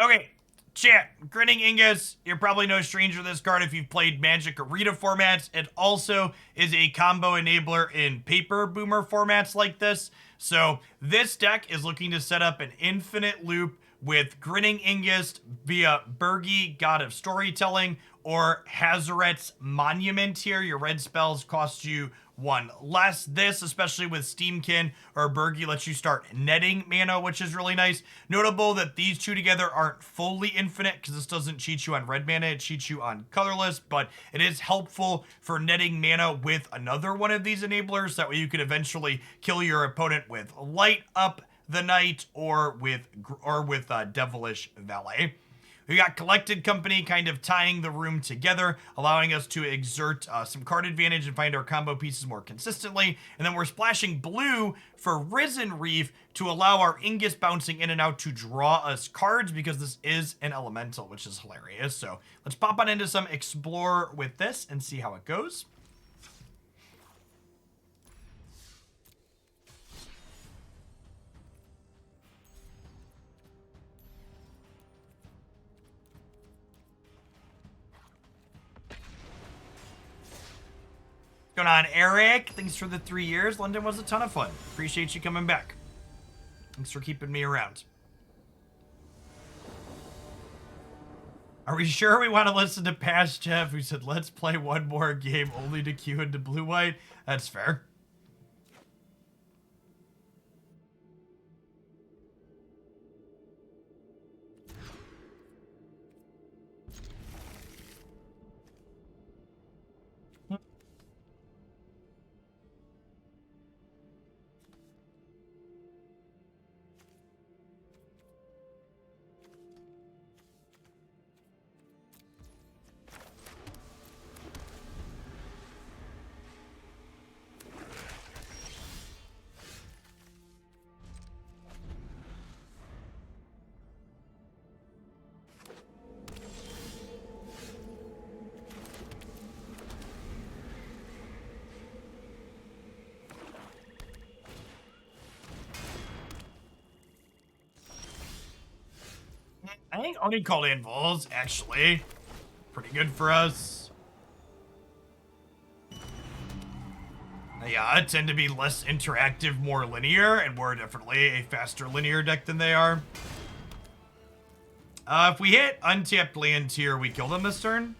Okay, chat. Grinning Ignus, you're probably no stranger to this card if you've played Magic Arena formats. It also is a combo enabler in paper boomer formats like this. So this deck is looking to set up an infinite loop with Grinning Ignus via Birgi, God of Storytelling, or Hazoret's Monument here. Your red spells cost you one less. This, especially with Steam-Kin or Birgi, lets you start netting mana, which is really nice. Notable that these two together aren't fully infinite because this doesn't cheat you on red mana, it cheats you on colorless, but it is helpful for netting mana with another one of these enablers. That way you could eventually kill your opponent with Light Up the Night or with Devilish Valet. We got Collected Company kind of tying the room together, allowing us to exert some card advantage and find our combo pieces more consistently. And then we're splashing blue for Risen Reef to allow our Ingus bouncing in and out to draw us cards, because this is an elemental, which is hilarious. So let's pop on into some Explore with this and see how it goes. What's going on, Eric? Thanks for the 3 years. London was a ton of fun. Appreciate you coming back. Thanks for keeping me around. Are we sure we want to listen to Past Jeff, who said, let's play one more game only to queue into blue-white? That's fair. I think Oni called in Vols, actually. Pretty good for us. Yeah, tend to be less interactive, more linear, and we're definitely a faster linear deck than they are. If we hit untapped land here, we kill them this turn.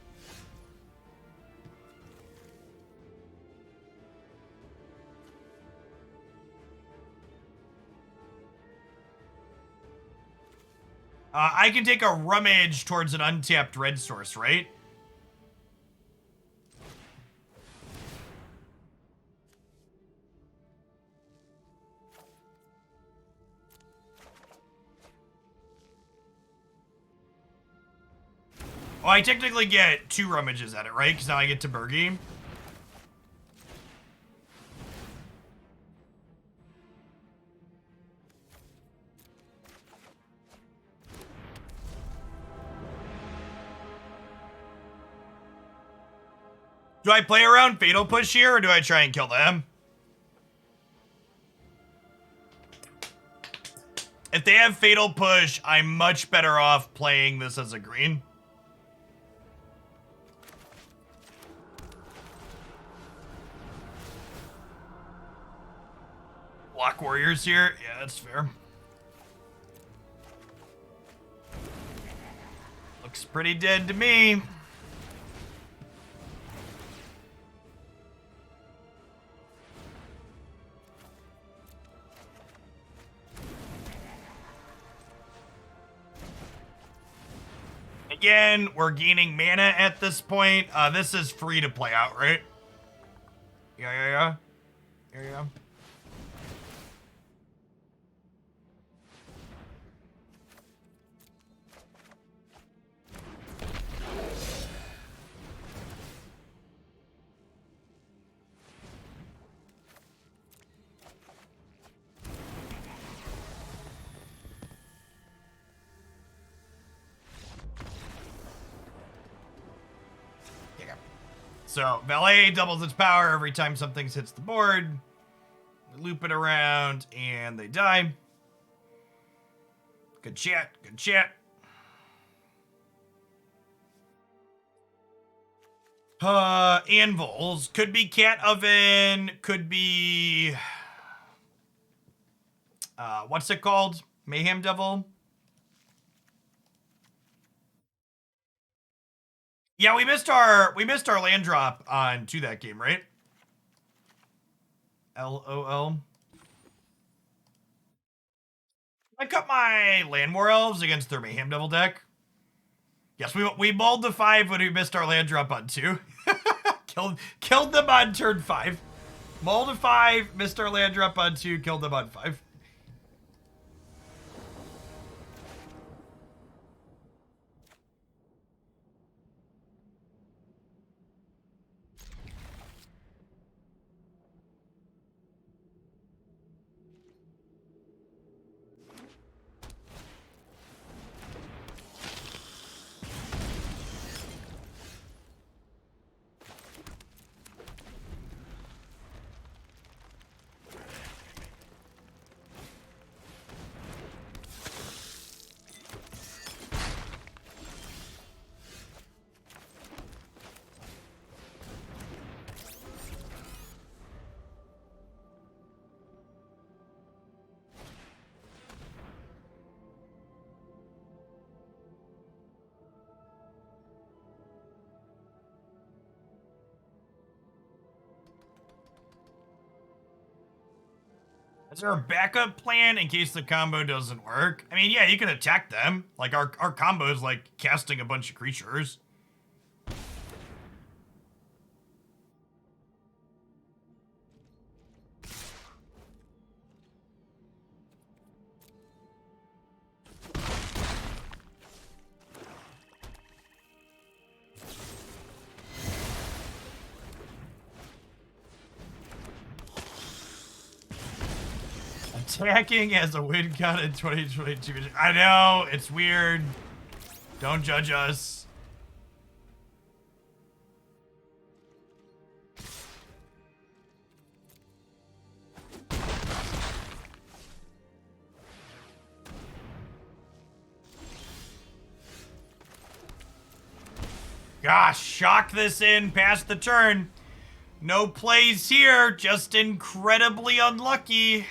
I can take a rummage towards an untapped red source, right? Oh, I technically get 2 rummages at it, right? Because now I get to Birgi. Do I play around Fatal Push here, or do I try and kill them? If they have Fatal Push, I'm much better off playing this as a green. Block Warriors here? Yeah, that's fair. Looks pretty dead to me. Again, we're gaining mana at this point. This is free to play out, right? Yeah. Here you go. So, Valet doubles its power every time something hits the board. We loop it around, and they die. Good chat, good chat. Anvils. Could be Cat Oven. Could be... what's it called? Mayhem Devil? Yeah, we missed our land drop on to that game, right? LOL. I cut my Llanowar Elves against their Mayhem Devil deck. Yes, we mauled the 5 when we missed our land drop on 2. killed them on turn 5. Mauled a 5, missed our land drop on 2, killed them on 5. Is there a backup plan in case the combo doesn't work? I mean, yeah, you can attack them. Like, our combo is like casting a bunch of creatures. Attacking as a win count in 2022. I know, it's weird. Don't judge us. Gosh, shock this in past the turn. No plays here, just incredibly unlucky.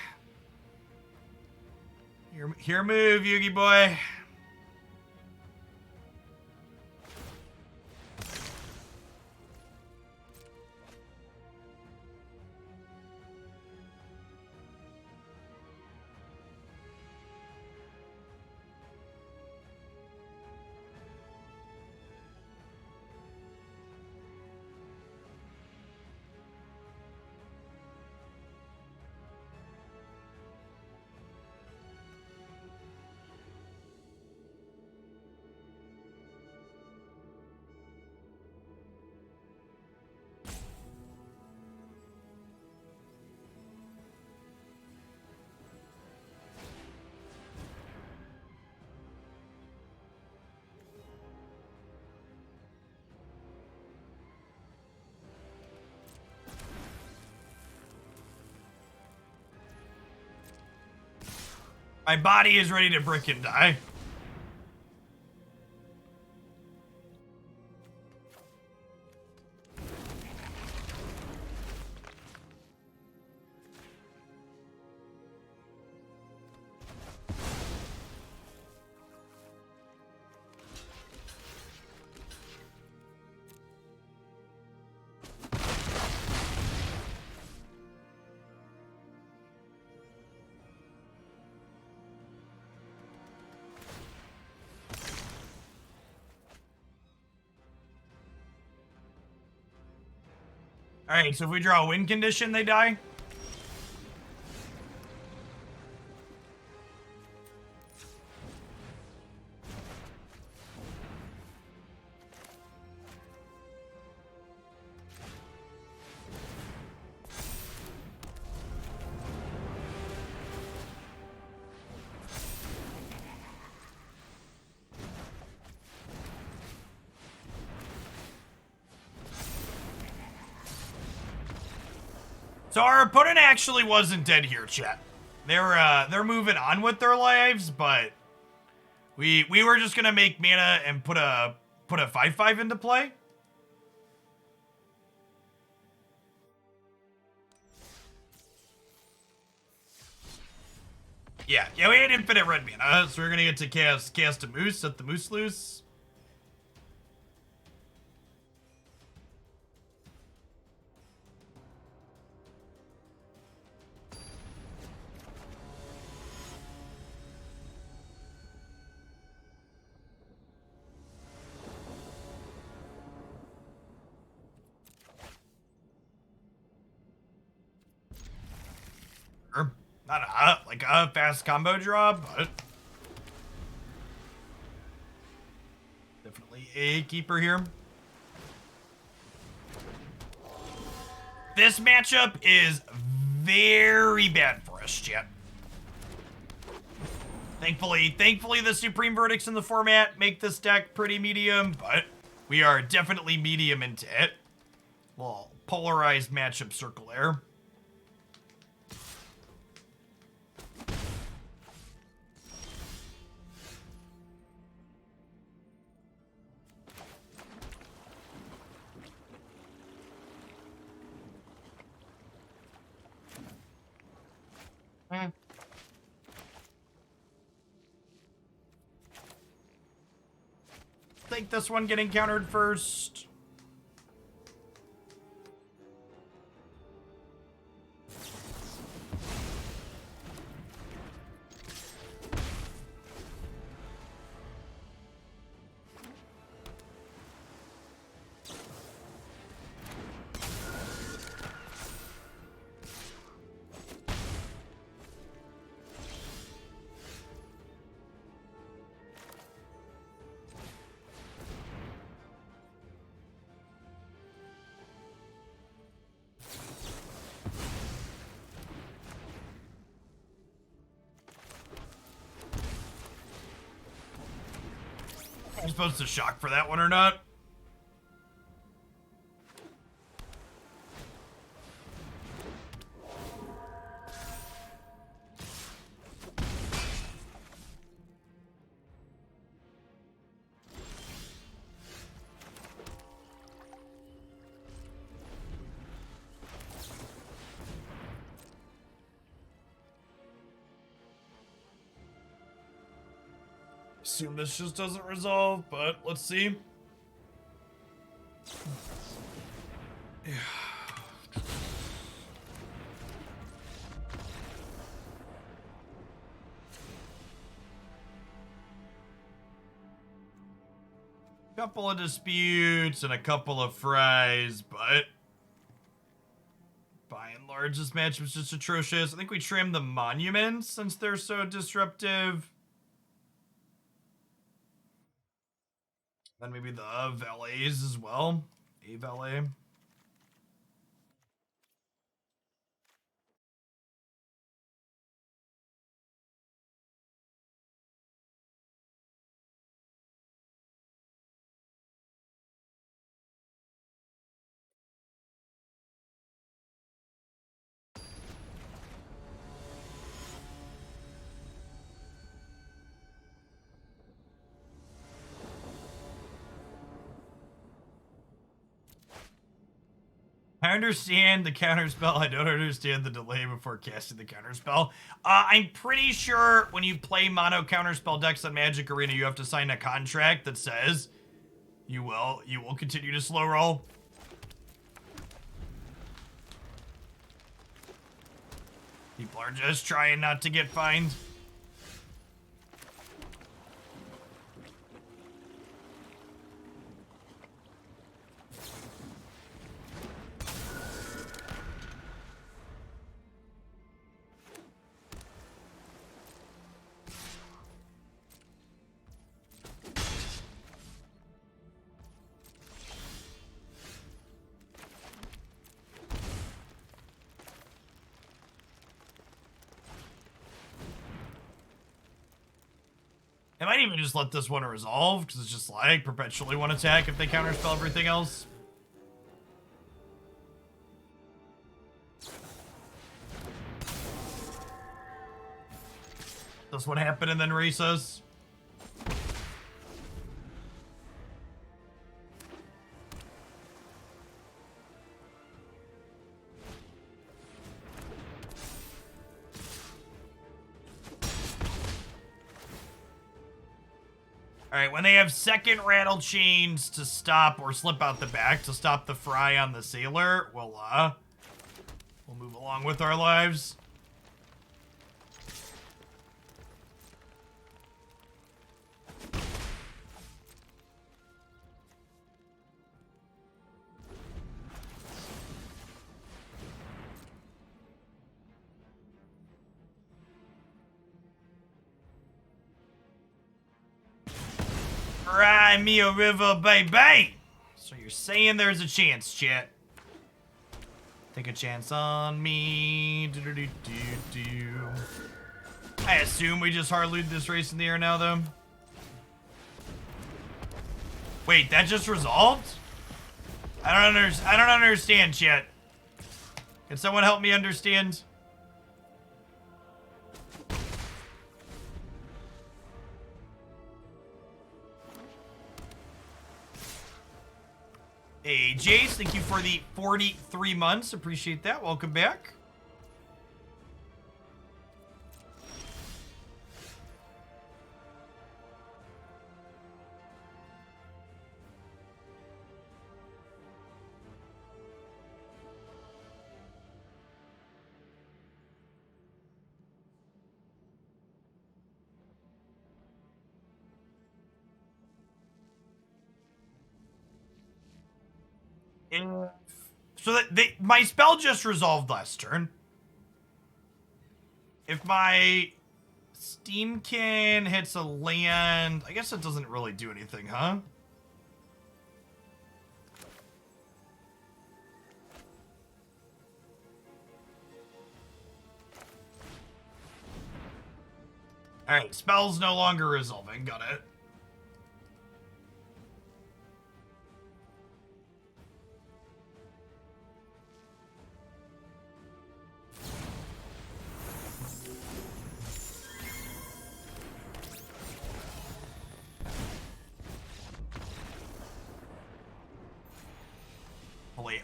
Here move, Yugi boy. My body is ready to brick and die. Alright, so if we draw a win condition, they die? So our opponent actually wasn't dead here, chat. They're moving on with their lives, but we were just gonna make mana and put a 5/5 into play. Yeah, we had infinite red mana, so we're gonna get to cast a moose, set the moose loose. Not like a fast combo draw, but definitely a keeper here. This matchup is very bad for us, chat. Thankfully, the Supreme Verdicts in the format make this deck pretty medium, but we are definitely medium into it. Little polarized matchup circle there. I think this one getting countered first. I'm supposed to shock for that one or not? Assume this just doesn't resolve, but let's see. Yeah. Couple of disputes and a couple of fries, but by and large, this match was just atrocious. I think we trimmed the monuments since they're so disruptive. Then maybe the valets as well. A valet. I understand the counterspell. I don't understand the delay before casting the counterspell. I'm pretty sure when you play mono counterspell decks on Magic Arena, you have to sign a contract that says you will continue to slow roll. People are just trying not to get fined. I might even just let this one resolve, because it's just like perpetually one attack if they counterspell everything else. This one happen and then race us. Alright, when they have second rattle chains to stop or slip out the back to stop the fry on the sailor, we'll move along with our lives. Cry me a river, baby! So you're saying there's a chance, chat. Take a chance on me. I assume we just hard loot this race in the air now, though. Wait, that just resolved? I don't understand, chat. Can someone help me understand? Hey, Jace, thank you for the 43 months. Appreciate that. Welcome back. So that my spell just resolved last turn. If my Steam-Kin hits a land, I guess it doesn't really do anything, huh? Alright, spell's no longer resolving. Got it.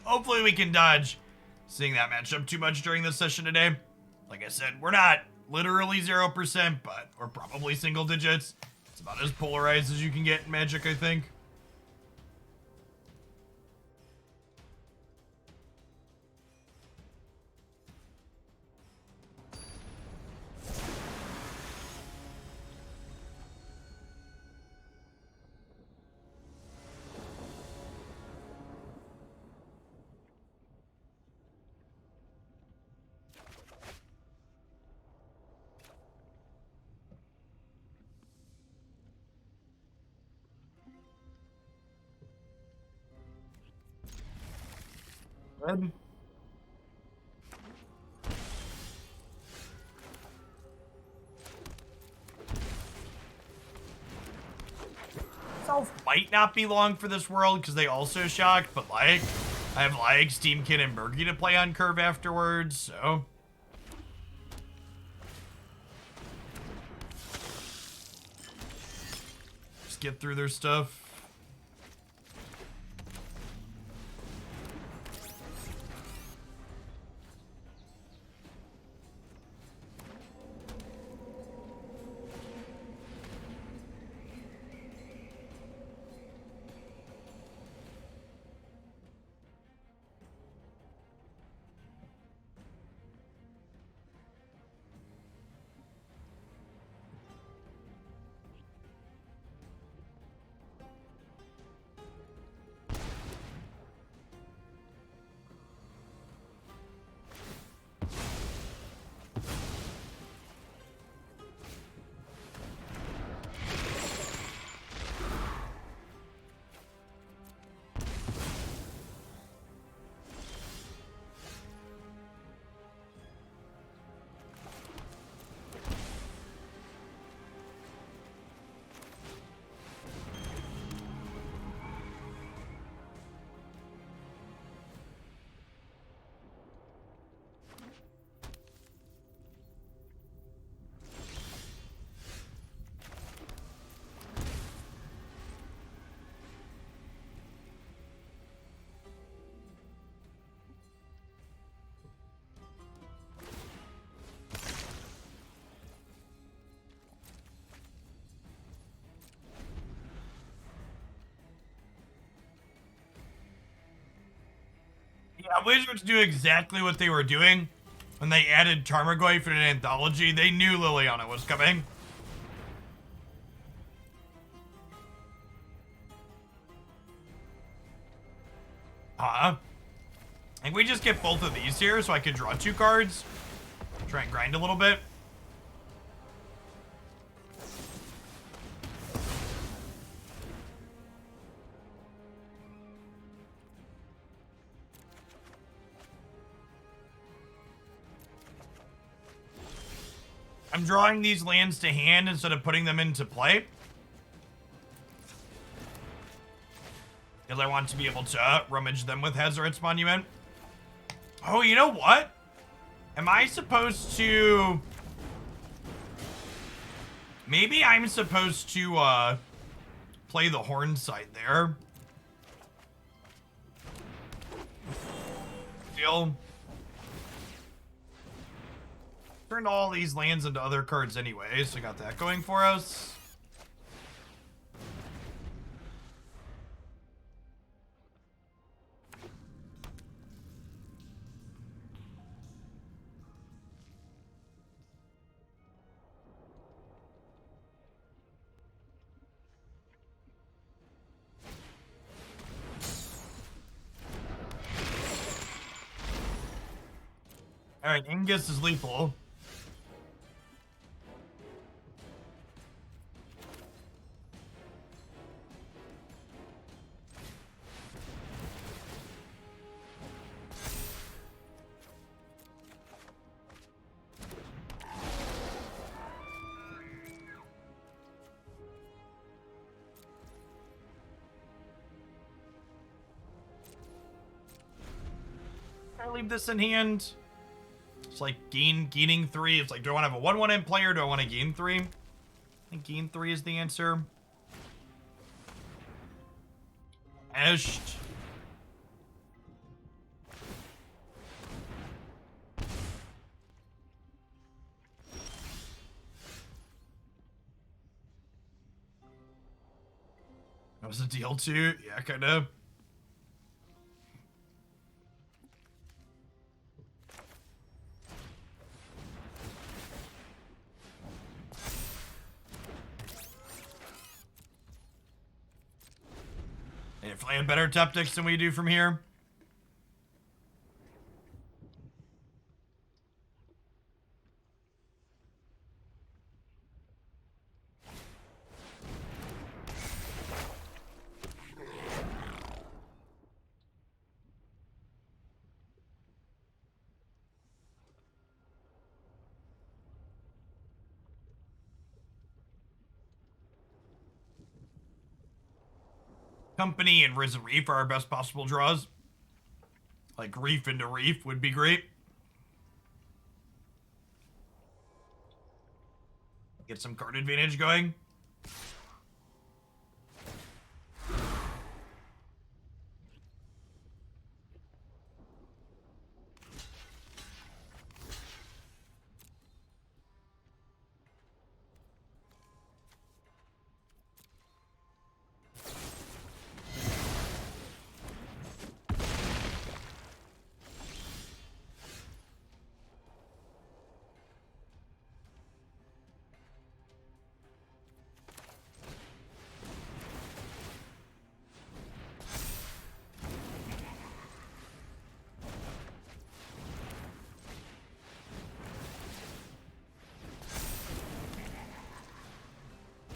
Hopefully we can dodge seeing that matchup too much during this session today. Like I said, we're not literally 0%, but we're probably single digits. It's about as polarized as you can get in Magic, I think. Good. Self might not be long for this world because they also shocked, but like I have like Steam-Kin and Birgi to play on curve afterwards, so just get through their stuff. Yeah, Wizards knew exactly what they were doing when they added Tarmogoyf in an anthology. They knew Liliana was coming. And we just get both of these here so I can draw 2 cards. Try and grind a little bit. I'm drawing these lands to hand instead of putting them into play. Because I want to be able to rummage them with Hazoret's Monument. Oh, you know what? Am I supposed to... Maybe I'm supposed to play the Horn side there. Deal. Turned all these lands into other cards anyway, so got that going for us. Alright, Ingus is lethal. I leave this in hand. It's like gaining 3. It's like, do I want to have a 1/1 in play or do I want to gain 3? I think gain 3 is the answer. Eshed. That was a deal too. Yeah, kind of. They play better tactics than we do from here. Company and Risen Reef are our best possible draws. Like Reef into Reef would be great. Get some card advantage going.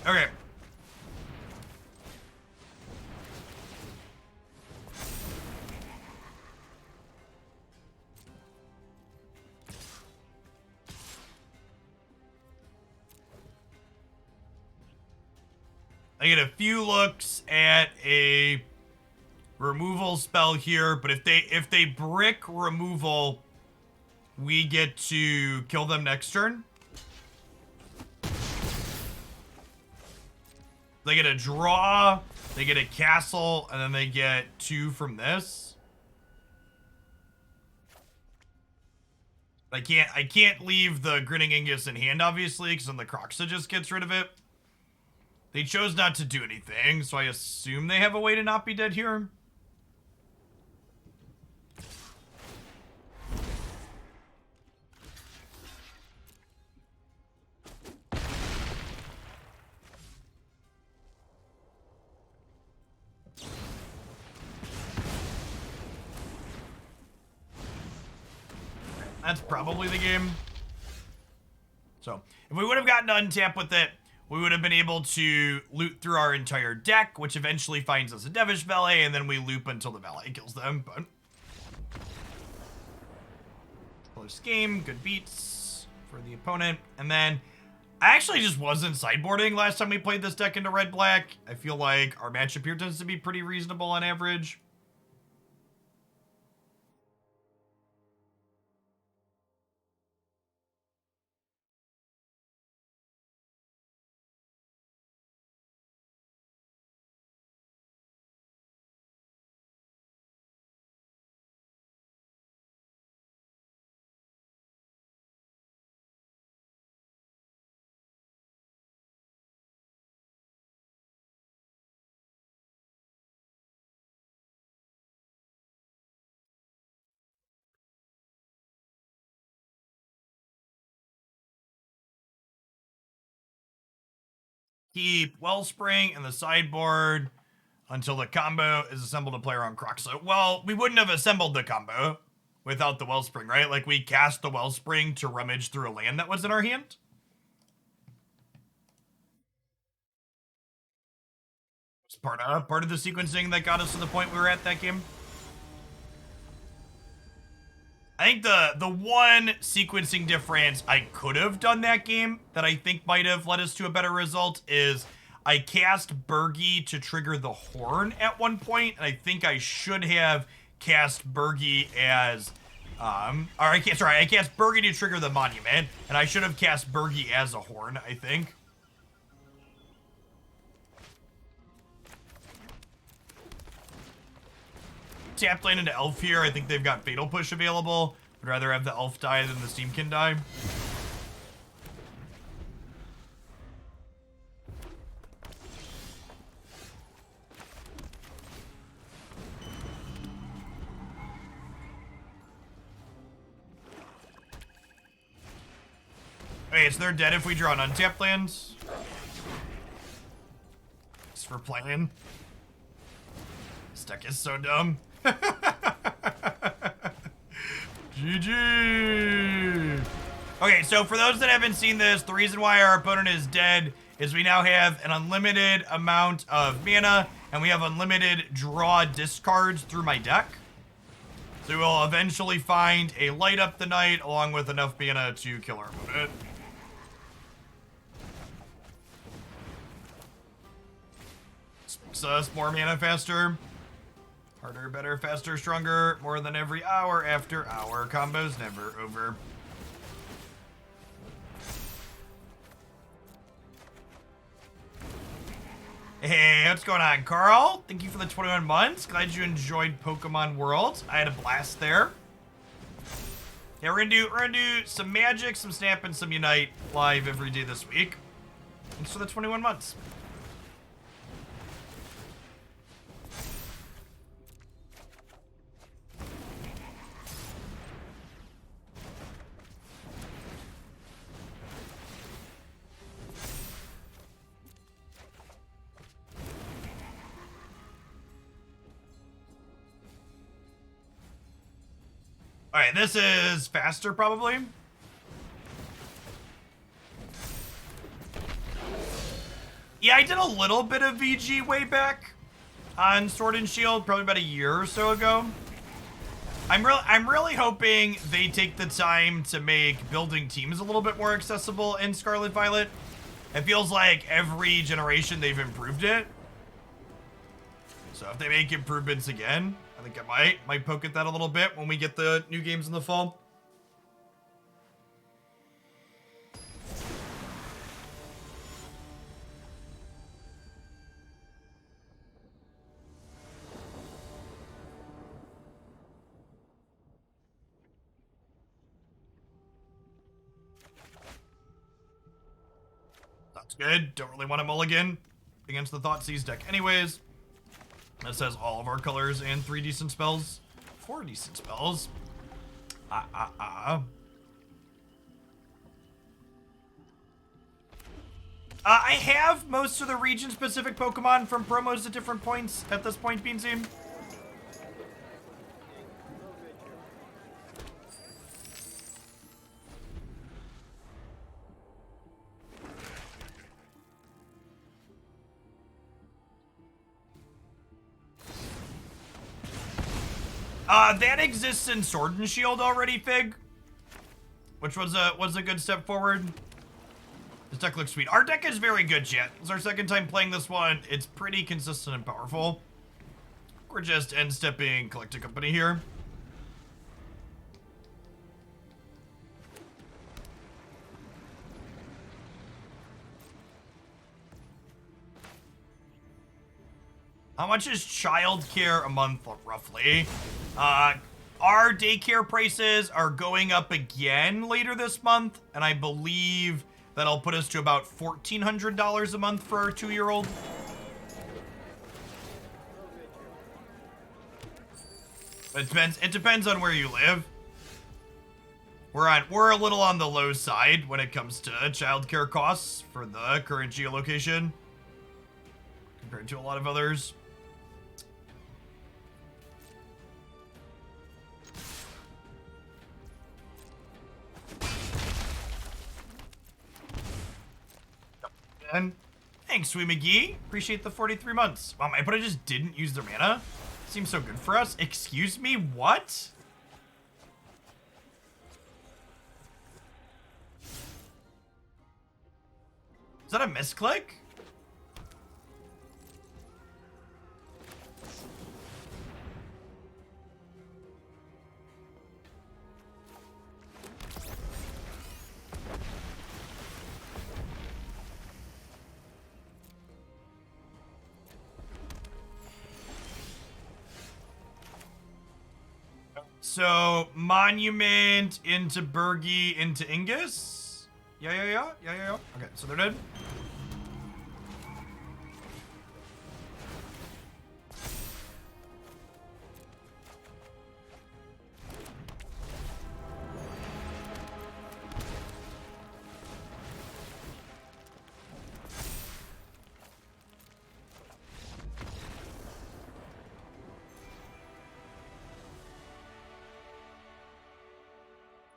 Okay. I get a few looks at a removal spell here, but if they brick removal, we get to kill them next turn. They get a draw, they get a castle, and then they get 2 from this. I can't leave the Grinning Ignus in hand, obviously, because then the Croxa just gets rid of it. They chose not to do anything, so I assume they have a way to not be dead here. that's probably the game. So, if we would have gotten to untap with it, we would have been able to loot through our entire deck, which eventually finds us a Devilish Valet, and then we loop until the Valet kills them, but... Close game, good beats for the opponent. And then, I actually just wasn't sideboarding last time we played this deck into red-black. I feel like our matchup here tends to be pretty reasonable on average. Keep Wellspring in the sideboard until the combo is assembled to play around Cragcrown. Well, we wouldn't have assembled the combo without the Wellspring, right? Like, we cast the Wellspring to rummage through a land that was in our hand. It's part of the sequencing that got us to the point we were at that game. I think the one sequencing difference I could have done that game that I think might have led us to a better result is I cast Birgi to trigger the Horn at one point, and I think I should have cast Birgi as, I cast Birgi to trigger the Monument, and I should have cast Birgi as a Horn, I think. Tapped lane into Elf here. I think they've got Fatal Push available. Would rather have the Elf die than the Steam-Kin die. Okay, so they're dead if we draw an untapped lands. Just for playing. This deck is so dumb. GG. Okay, so for those that haven't seen this, the reason why our opponent is dead is we now have an unlimited amount of mana, and we have unlimited draw discards through my deck. So we'll eventually find a Light Up the Night along with enough mana to kill our opponent. Speaks us more mana faster. Harder, better, faster, stronger, more than every hour after hour. Combo's never over. Hey, what's going on, Carl? Thank you for the 21 months. Glad you enjoyed Pokemon World. I had a blast there. Yeah, we're gonna do some Magic, some Snap, and some Unite live every day this week. Thanks for the 21 months. Alright, this is faster, probably. Yeah, I did a little bit of VG way back on Sword and Shield, probably about a year or so ago. I'm really hoping they take the time to make building teams a little bit more accessible in Scarlet Violet. It feels like every generation they've improved it. So if they make improvements again, I think I might poke at that a little bit when we get the new games in the fall. That's good. Don't really want to mulligan against the Thoughtseize deck anyways. That says all of our colors and 3 decent spells. 4 decent spells. I have most of the region-specific Pokemon from promos at different points at this point, Beansy. That exists in Sword and Shield already, Fig. Which was a good step forward. This deck looks sweet. Our deck is very good, chat. It's our second time playing this one. It's pretty consistent and powerful. We're just end-stepping Collecting Company here. How much is childcare a month, roughly? Our daycare prices are going up again later this month, and I believe that'll put us to about $1,400 a month for our 2-year-old. It depends on where you live. We're a little on the low side when it comes to childcare costs for the current geolocation compared to a lot of others. Thanks, Sweet McGee. Appreciate the 43 months. Wow, my opponent just didn't use their mana. Seems so good for us. Excuse me, what? Is that a misclick? So, Monument into Birgi into Ingus? Yeah. Okay, so they're dead.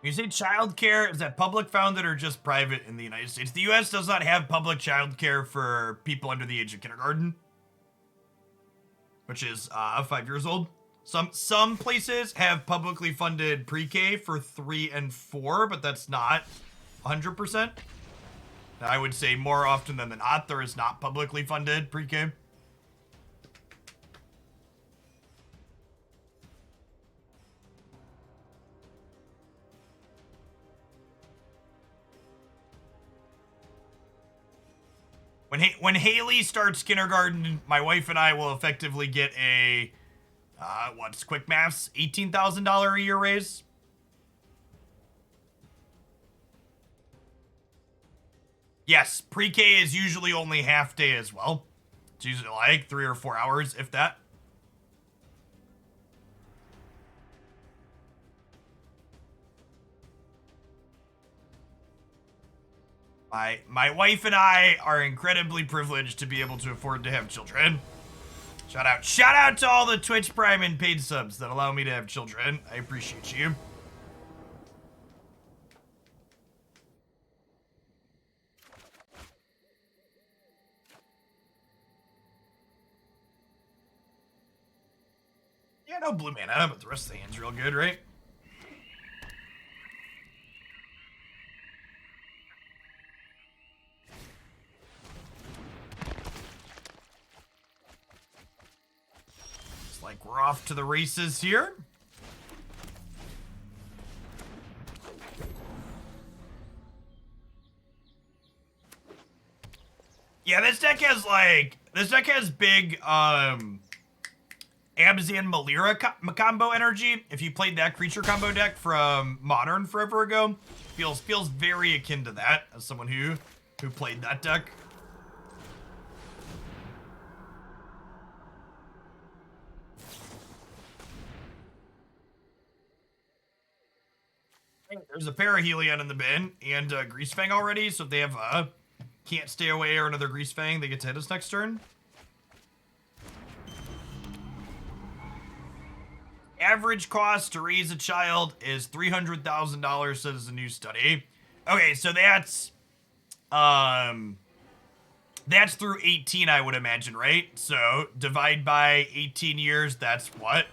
You say childcare, is that public funded or just private in the United States? The US does not have public childcare for people under the age of kindergarten, which is 5 years old. Some places have publicly funded pre-K for 3 and 4, but that's not 100%. I would say more often than not, there is not publicly funded pre-K. When Haley starts kindergarten, my wife and I will effectively get a, what's quick maths, $18,000 a year raise. Yes, pre-K is usually only half day as well. It's usually like 3 or 4 hours, if that. My wife and I are incredibly privileged to be able to afford to have children. Shout out to all the Twitch Prime and paid subs that allow me to have children. I appreciate you. Yeah, no blue mana, but the rest of the hand's real good, right? Like we're off to the races here. Yeah, this deck has big Abzan Malira combo energy. If you played that creature combo deck from Modern forever ago, feels very akin to that as someone who played that deck. There's a Parahelion in the bin and Greasefang already, so if they have Can't Stay Away or another Greasefang, they get to hit us next turn. Average cost to raise a child is $300,000, says a new study. Okay, so that's through 18, I would imagine, right? So divide by 18 years, that's what?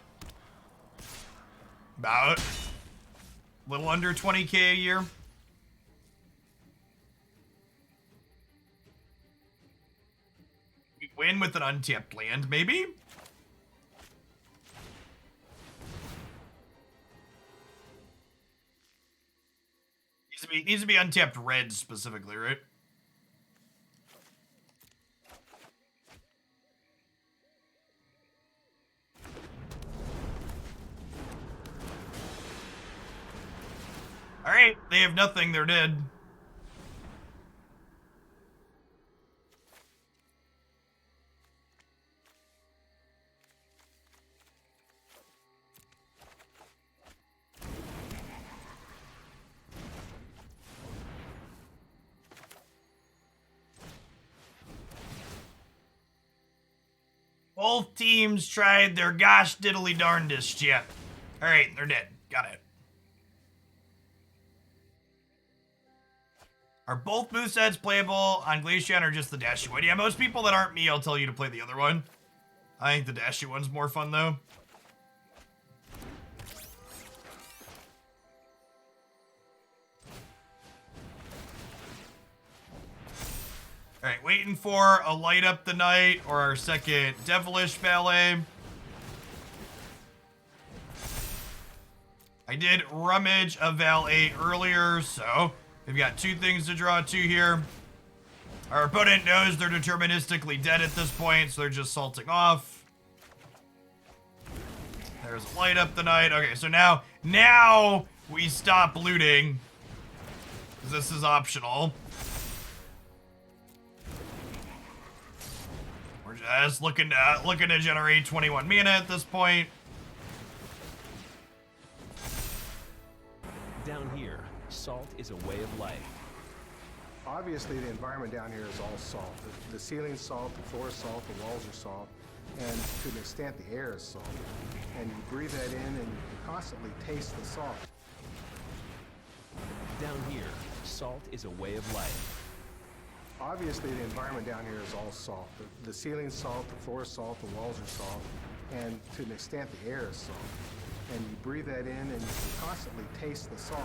About a little under 20k a year. We win with an untapped land, maybe? Needs to be untapped red specifically, right? Alright, they have nothing, they're dead. Both teams tried their gosh diddly darndest yet. Alright, they're dead. Got it. Are both movesets playable on Glaceon or just the Dashy one? Yeah, most people that aren't me, I'll tell you to play the other one. I think the Dashy one's more fun, though. Alright, waiting for a Light Up the Night or our second Devilish Valet. I did rummage a Valet earlier, so we've got two things to draw to here. Our opponent knows they're deterministically dead at this point, so they're just salting off. There's Light Up the Night. Okay, so now we stop looting, because this is optional. We're just looking to generate 21 mana at this point. Down here, salt is a way of life. Obviously, the environment down here is all salt. The ceiling's salt, the floor is salt, the walls are salt, and to an extent, the air is salt. And you breathe that in, and you constantly taste the salt. Down here, salt is a way of life. Obviously, the environment down here is all salt. The ceiling's salt, the floor is salt, the walls are salt, and to an extent, the air is salt. And you breathe that in, and you constantly taste the salt.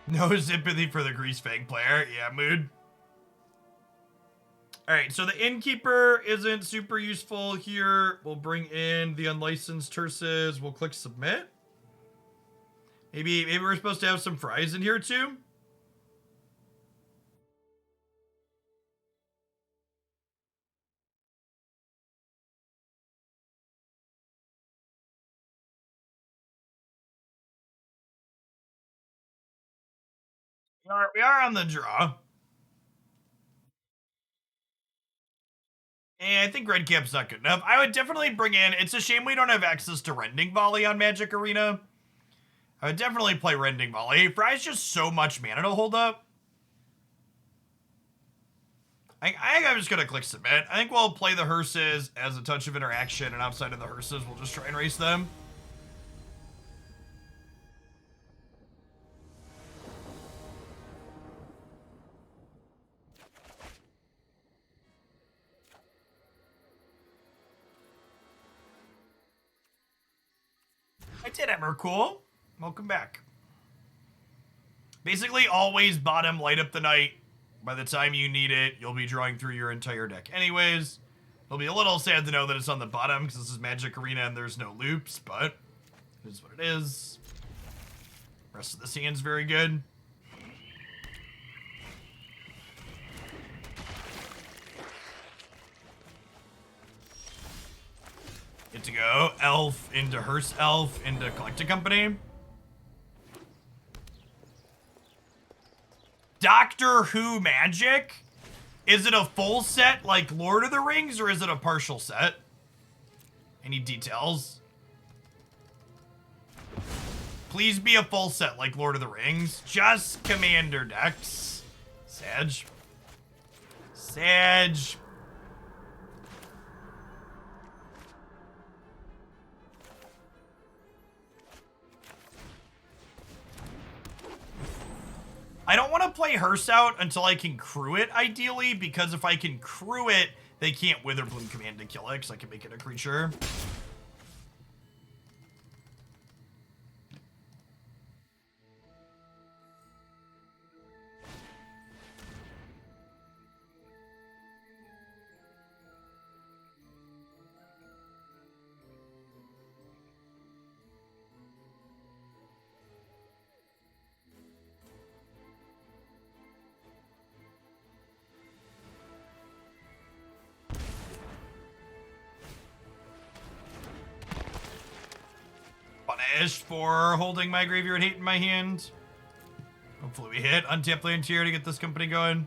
No sympathy for the Greasefang player. Yeah, mood. Alright, so the Innkeeper isn't super useful here. We'll bring in the Unlicensed Terses. We'll click Submit. Maybe we're supposed to have some fries in here too? We are on the draw. And I think Redcap's not good enough. I would definitely bring in... It's a shame we don't have access to Rending Volley on Magic Arena. I would definitely play Rending Volley. Fry's just so much mana to hold up. I think I'm just going to click Submit. I think we'll play the Hearses as a touch of interaction, and outside of the Hearses, we'll just try and race them. I did Emrakul. Welcome back. Basically, always bottom Light Up the Night. By the time you need it, you'll be drawing through your entire deck anyways. It'll be a little sad to know that it's on the bottom, because this is Magic Arena and there's no loops, but it is what it is. Rest of the hand's very good. Good to go. Elf into Hearse Elf into Collecting Company. Doctor Who Magic? Is it a full set like Lord of the Rings, or is it a partial set? Any details? Please be a full set like Lord of the Rings. Just commander decks. Sag. Sag. I don't want to play Hearse out until I can crew it, ideally, because if I can crew it, they can't Witherbloom command to kill it, because I can make it a creature. Punished for holding my Graveyard Hate in my hand. Hopefully we hit untap land tier to get this company going.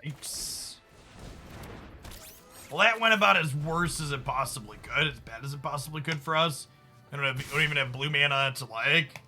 Yikes. Well, that went about as worse as it possibly could. As bad as it possibly could for us. We don't even have blue mana to like.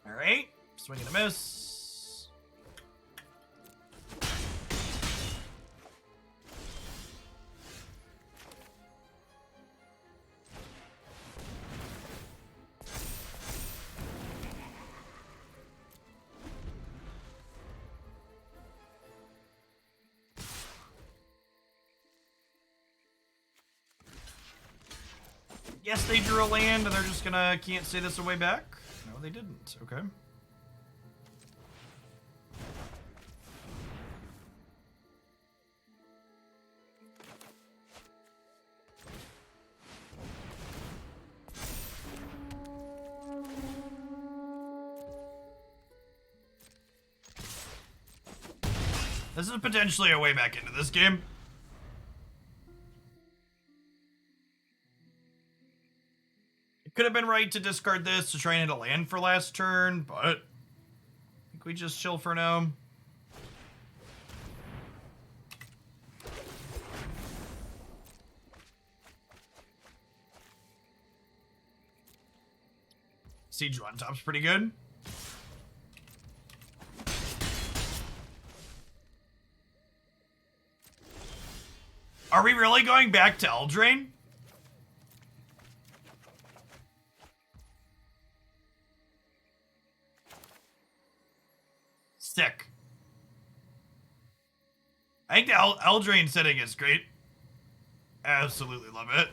Alright, swing and a miss. Yes, they drew a land and they're just gonna can't say this away back. No, they didn't. Okay. This is potentially a way back into this game. Could have been right to discard this to try and hit a land for last turn, but I think we just chill for now. Siege on top's pretty good. Are we really going back to Eldraine? Sick. I think the Eldraine setting is great. Absolutely love it.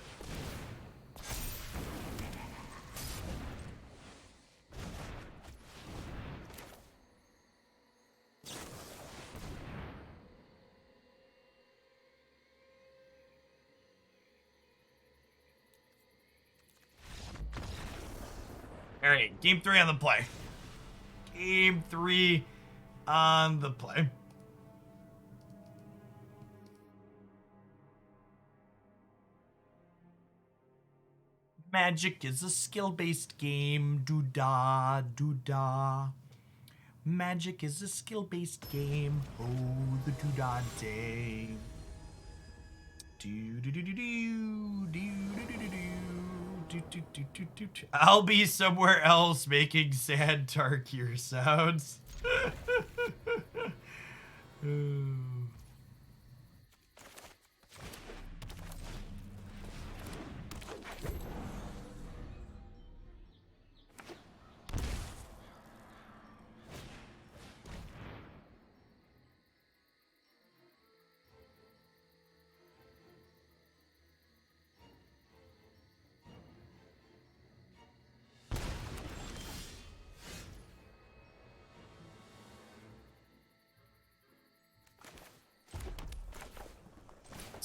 All right, game 3 on the play. Game 3 on the play. Magic is a skill-based game. Doo-da, doo-da. Magic is a skill-based game. Oh, the doo-da day. I'll be somewhere else making sad Tarkir sounds.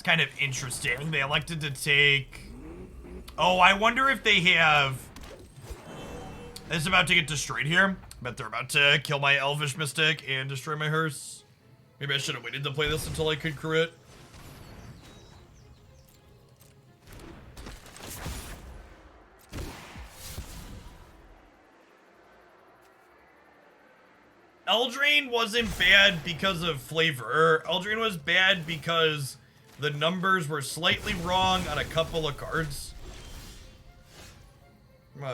kind of interesting. They elected to take... Oh, I wonder if they have... It's about to get destroyed here. Bet they're about to kill my Elvish Mystic and destroy my hearse. Maybe I should have waited to play this until I could crew it. Eldraine wasn't bad because of flavor. Eldraine was bad because the numbers were slightly wrong on a couple of cards.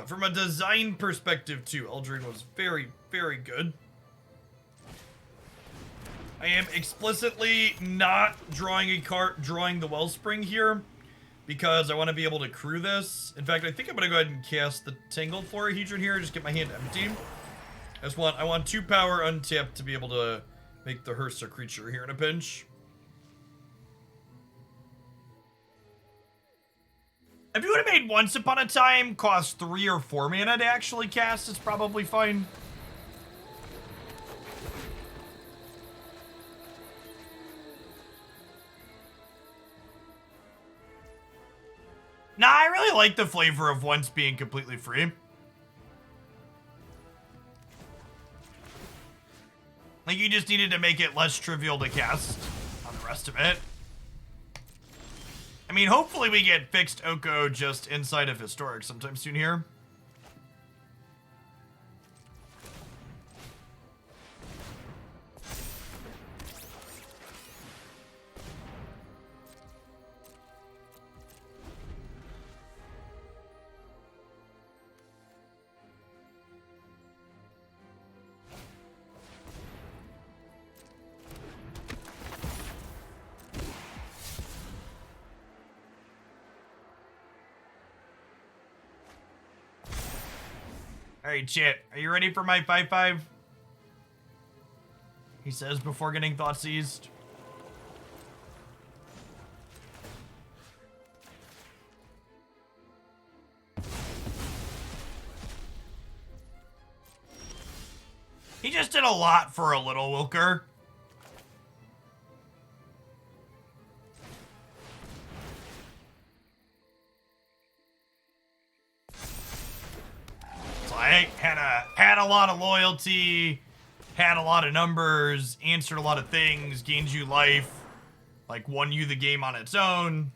From a design perspective, too, Eldraine was very, very good. I am explicitly not drawing a card, drawing the Wellspring here, because I want to be able to crew this. In fact, I think I'm going to go ahead and cast the Tangled Florahedron here, just get my hand empty. I want 2 power untapped to be able to make the hearse a creature here in a pinch. If you would have made Once Upon a Time cost 3 or 4 mana to actually cast, it's probably fine. Nah, I really like the flavor of Once being completely free. Like, you just needed to make it less trivial to cast on the rest of it. I mean, hopefully we get fixed Oko just inside of Historic sometime soon here. Alright, chat. Are you ready for my 5/5? He says before getting thought seized. He just did a lot for a little Wilker. I had a lot of loyalty, had a lot of numbers, answered a lot of things, gained you life, like won you the game on its own.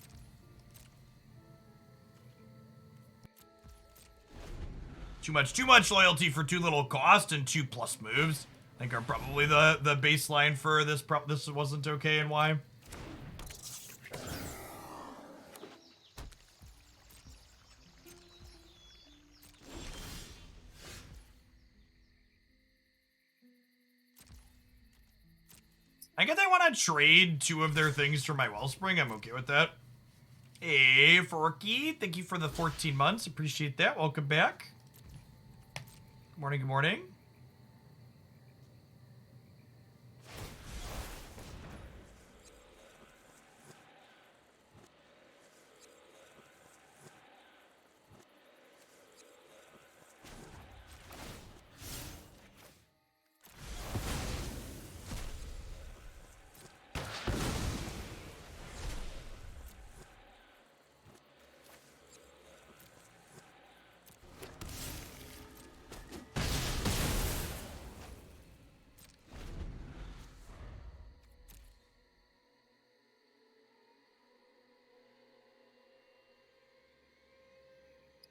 Too much loyalty for 2 little cost and 2+ moves. I think are probably the baseline for this. This wasn't okay and why. I guess I want to trade 2 of their things for my Wellspring. I'm okay with that. Hey, Forky. Thank you for the 14 months. Appreciate that. Welcome back. Good morning, good morning.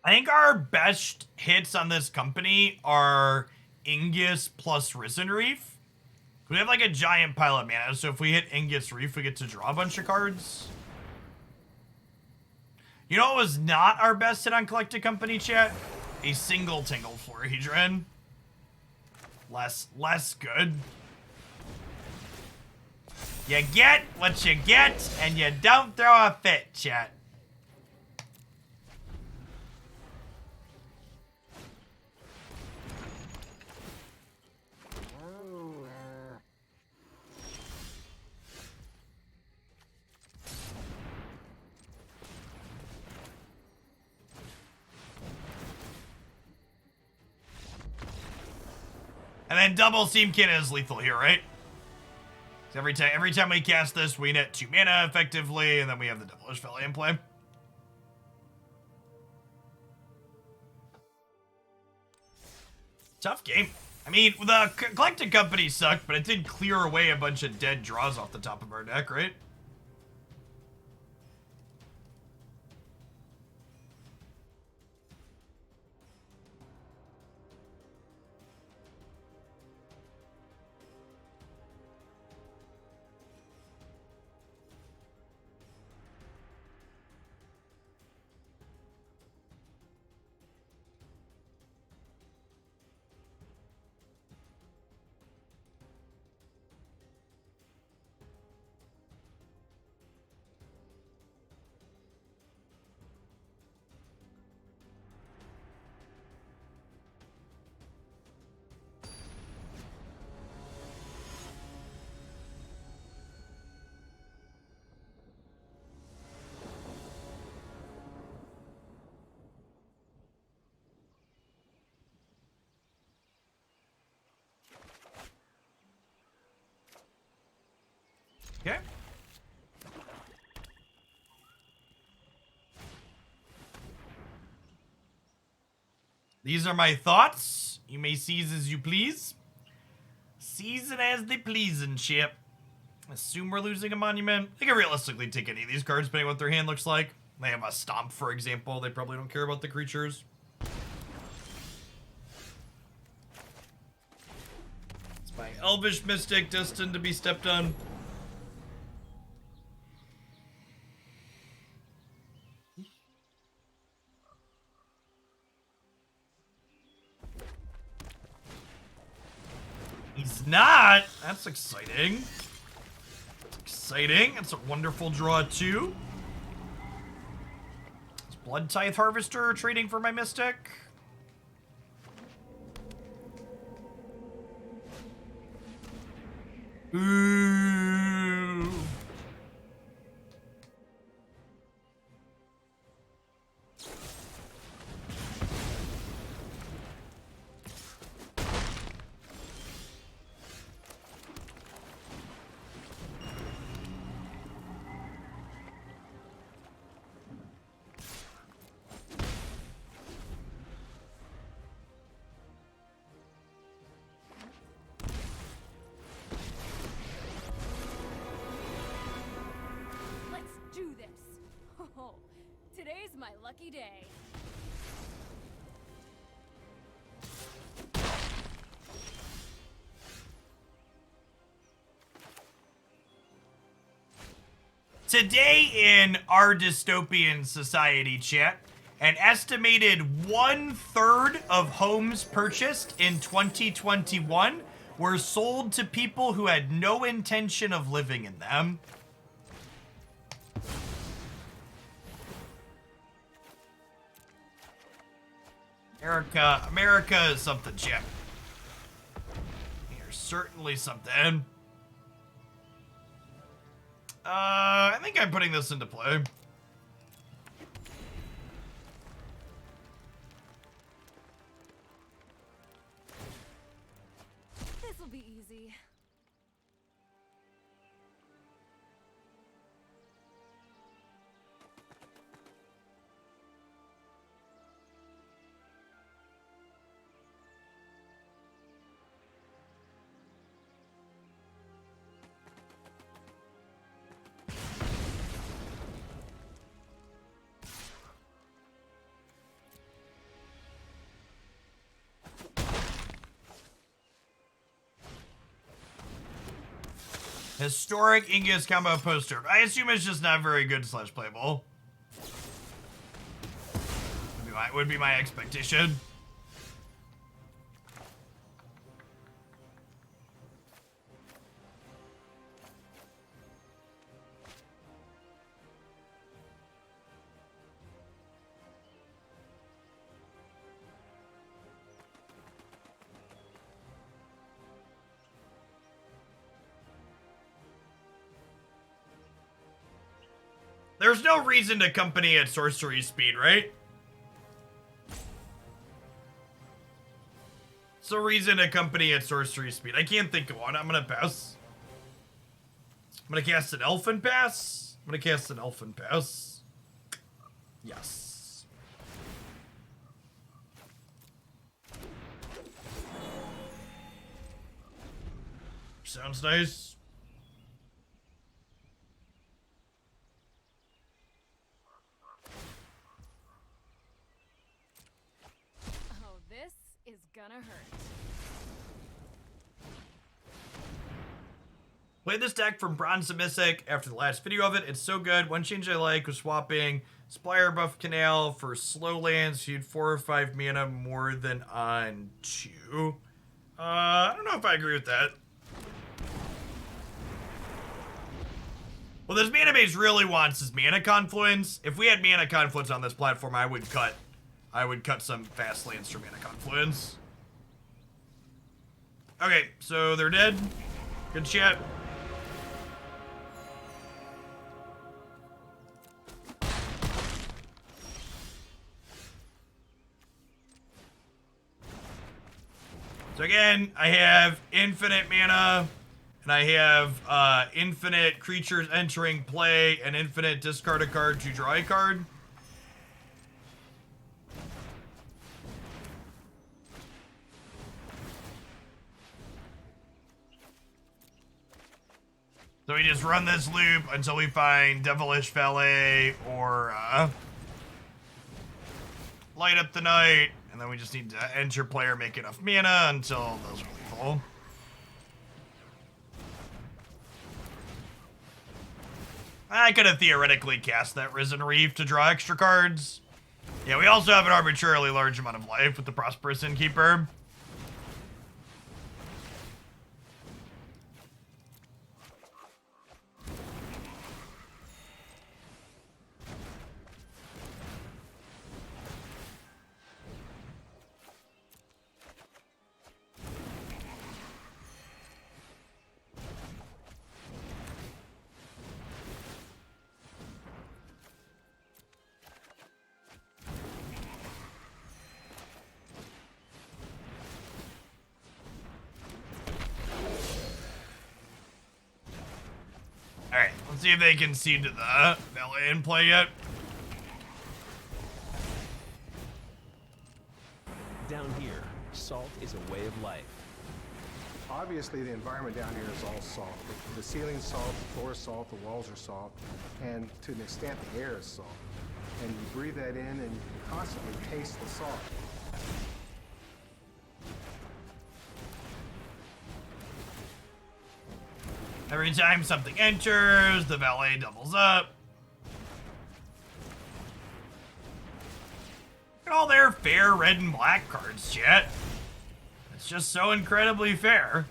I think our best hits on this company are Ignus plus Risen Reef. We have like a giant pile of mana, so if we hit Ignus Reef, we get to draw a bunch of cards. You know what was not our best hit on Collected Company, chat? A single Tangled Florahedron. Less good. You get what you get, and you don't throw a fit, chat. And then double Steam-Kin is lethal here, right? Every time we cast this, we net 2 mana effectively, and then we have the Devilish Valet in play. Tough game. I mean, the Collected Company sucked, but it did clear away a bunch of dead draws off the top of our deck, right? Okay. These are my thoughts. You may seize as you please. Seize it as they please and ship. Assume we're losing a monument. They can realistically take any of these cards depending on what their hand looks like. They have a Stomp, for example. They probably don't care about the creatures. It's my Elvish Mystic destined to be stepped on. He's not. That's exciting. That's exciting. That's a wonderful draw, too. Is Blood Tithe Harvester trading for my Mystic? Ooh. Today's my lucky day. Today in our dystopian society, chat, an estimated 1/3 of homes purchased in 2021 were sold to people who had no intention of living in them. America is something, chat. You're certainly something. I think I'm putting this into play. This'll be easy. Historic Ingus combo poster. I assume it's just not very good / playable. Would be my expectation. There's no reason to company at sorcery speed, right? It's a reason to company at sorcery speed. I can't think of one. I'm gonna pass. I'm gonna cast an Elfin Pass. Yes. Sounds nice. Oh, this is gonna hurt. Played this deck from Bronze to Mystic after the last video of it. It's so good. One change I like was swapping Spirebluff Canal for slow lands. You had 4 or 5 mana more than on 2. I don't know if I agree with that. Well, this mana base really wants is Mana Confluence. If we had Mana Confluence on this platform, I would cut some fast lands for Mana Confluence. Okay, so they're dead. Good shit. So again, I have infinite mana, and I have infinite creatures entering play, and infinite discard a card to draw a card. So we just run this loop until we find Devilish Valet or Light Up the Night, and then we just need to enter player, make enough mana until those are lethal. I could have theoretically cast that Risen Reef to draw extra cards. Yeah, we also have an arbitrarily large amount of life with the Prosperous Innkeeper. Alright, let's see if they can see to the Valet in play yet. Down here, salt is a way of life. Obviously, the environment down here is all salt. The ceiling's salt, the floor is salt, the walls are salt, and to an extent, the air is salt. And you breathe that in, and you constantly taste the salt. Every time something enters, the Valet doubles up. Look at all their fair red and black cards, chat. It's just so incredibly fair.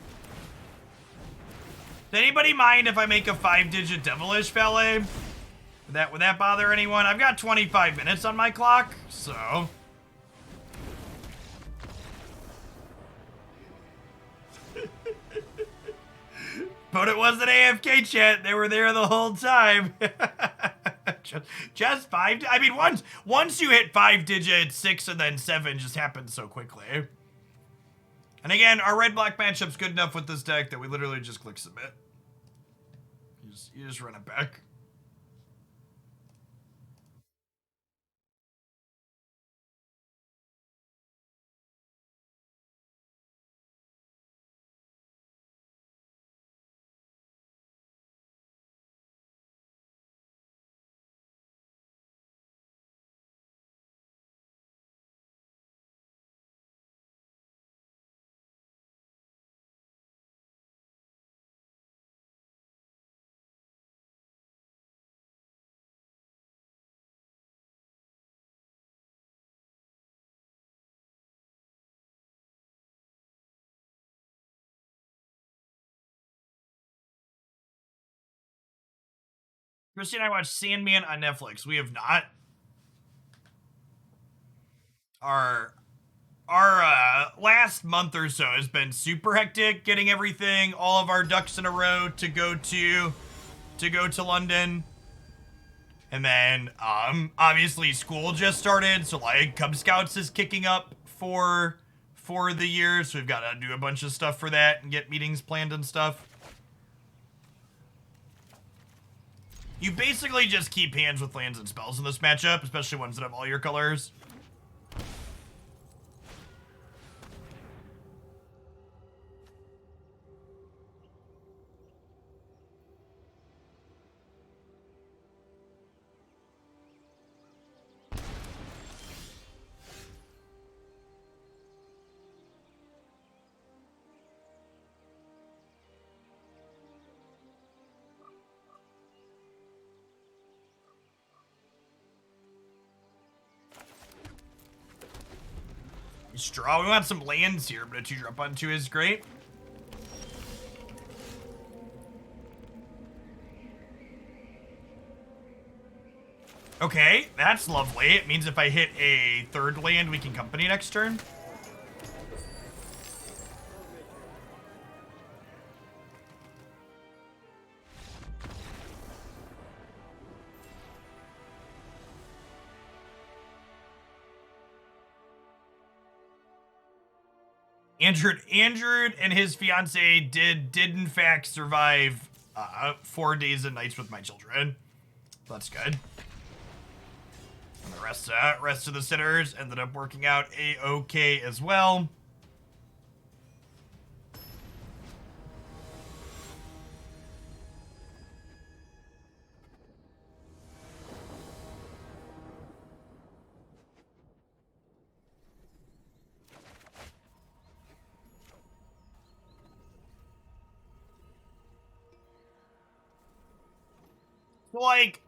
Does anybody mind if I make a 5-digit Devilish Valet? Would that bother anyone? I've got 25 minutes on my clock, so... But it wasn't AFK, chat. They were there the whole time. just 5. I mean, once you hit 5 digits, 6 and then 7 just happens so quickly. And again, our red-black matchup's good enough with this deck that we literally just click submit. You just run it back. Christy and I watched Sandman on Netflix. We have not. Our last month or so has been super hectic, getting everything, all of our ducks in a row to go to London. And then obviously school just started, so like Cub Scouts is kicking up for the year, so we've got to do a bunch of stuff for that and get meetings planned and stuff. You basically just keep hands with lands and spells in this matchup, especially ones that have all your colors. Straw. We want some lands here, but a 2-drop on 2 is great. Okay, that's lovely. It means if I hit a 3rd land, we can company next turn. Andrew and his fiance did in fact survive 4 days and nights with my children. That's good. And the rest of the sitters ended up working out a-okay as well. Like,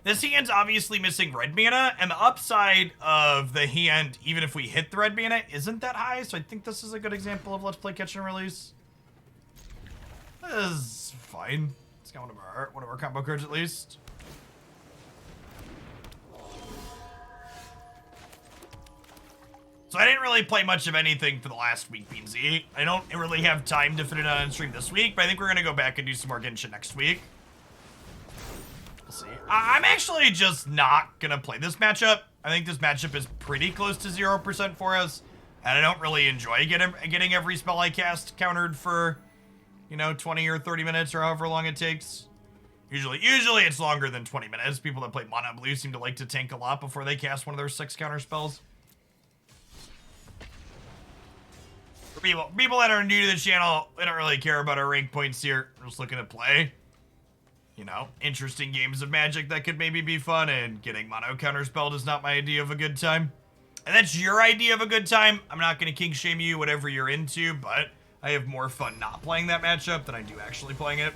this hand's obviously missing red mana, and the upside of the hand, even if we hit the red mana, isn't that high, so I think this is a good example of Let's Play Catch and Release. This is fine. It's got one of our combo cards at least. So I didn't really play much of anything for the last week, Beansy. I don't really have time to fit it on stream this week, but I think we're gonna go back and do some more Genshin next week. See. I'm actually just not gonna play this matchup. I think this matchup is pretty close to 0% for us, and I don't really enjoy getting every spell I cast countered for, you know, 20 or 30 minutes or however long it takes. Usually it's longer than 20 minutes. People that play Mono Blue seem to like to tank a lot before they cast one of their 6 counter spells. For people that are new to the channel, we don't really care about our rank points here. We're just looking to play, you know, interesting games of Magic that could maybe be fun, and getting mono counterspelled is not my idea of a good time. And that's your idea of a good time. I'm not going to king shame you, whatever you're into, but I have more fun not playing that matchup than I do actually playing it.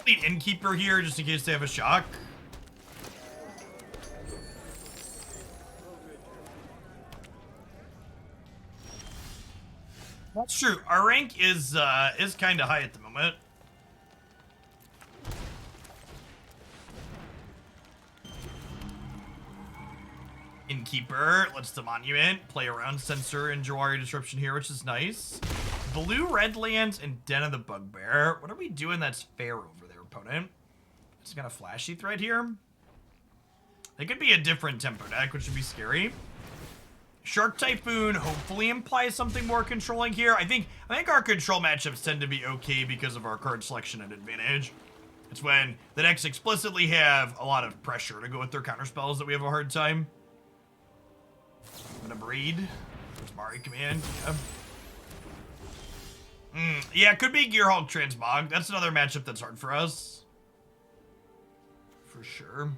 The Innkeeper here just in case they have a shock. That's true. Our rank is kind of high at the moment. Innkeeper lets the monument play around Censor and Jawari Disruption here, which is nice. Blue-red lands and Den of the Bugbear. What are we doing that's fair over there, opponent? Just got a flashy thread here. They could be a different tempo deck, which would be scary. Shark Typhoon hopefully implies something more controlling here. I think our control matchups tend to be okay because of our card selection and advantage. It's when the decks explicitly have a lot of pressure to go with their counterspells that we have a hard time. I'm gonna breed. There's Mari Command. Yeah, it could be Gearhulk Transmog. That's another matchup that's hard for us. For sure.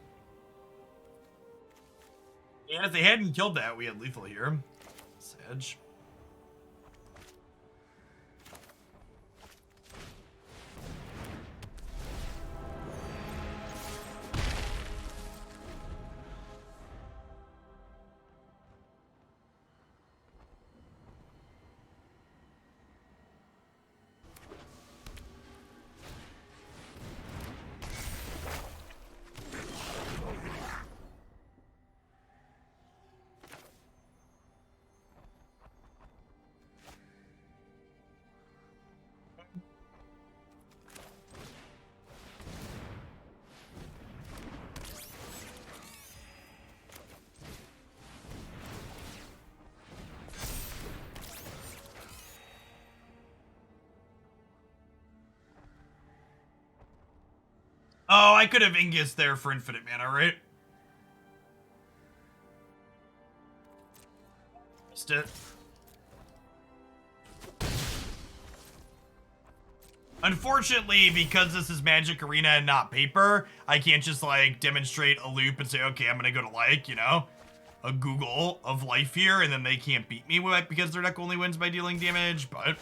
Yeah, if they hadn't killed that, we had lethal here. Sedge. Oh, I could have Ingus there for infinite mana, right? Missed it. Unfortunately, because this is Magic Arena and not paper, I can't just like demonstrate a loop and say, okay, I'm gonna go to like, you know, a Google of life here, and then they can't beat me with it because their deck only wins by dealing damage, but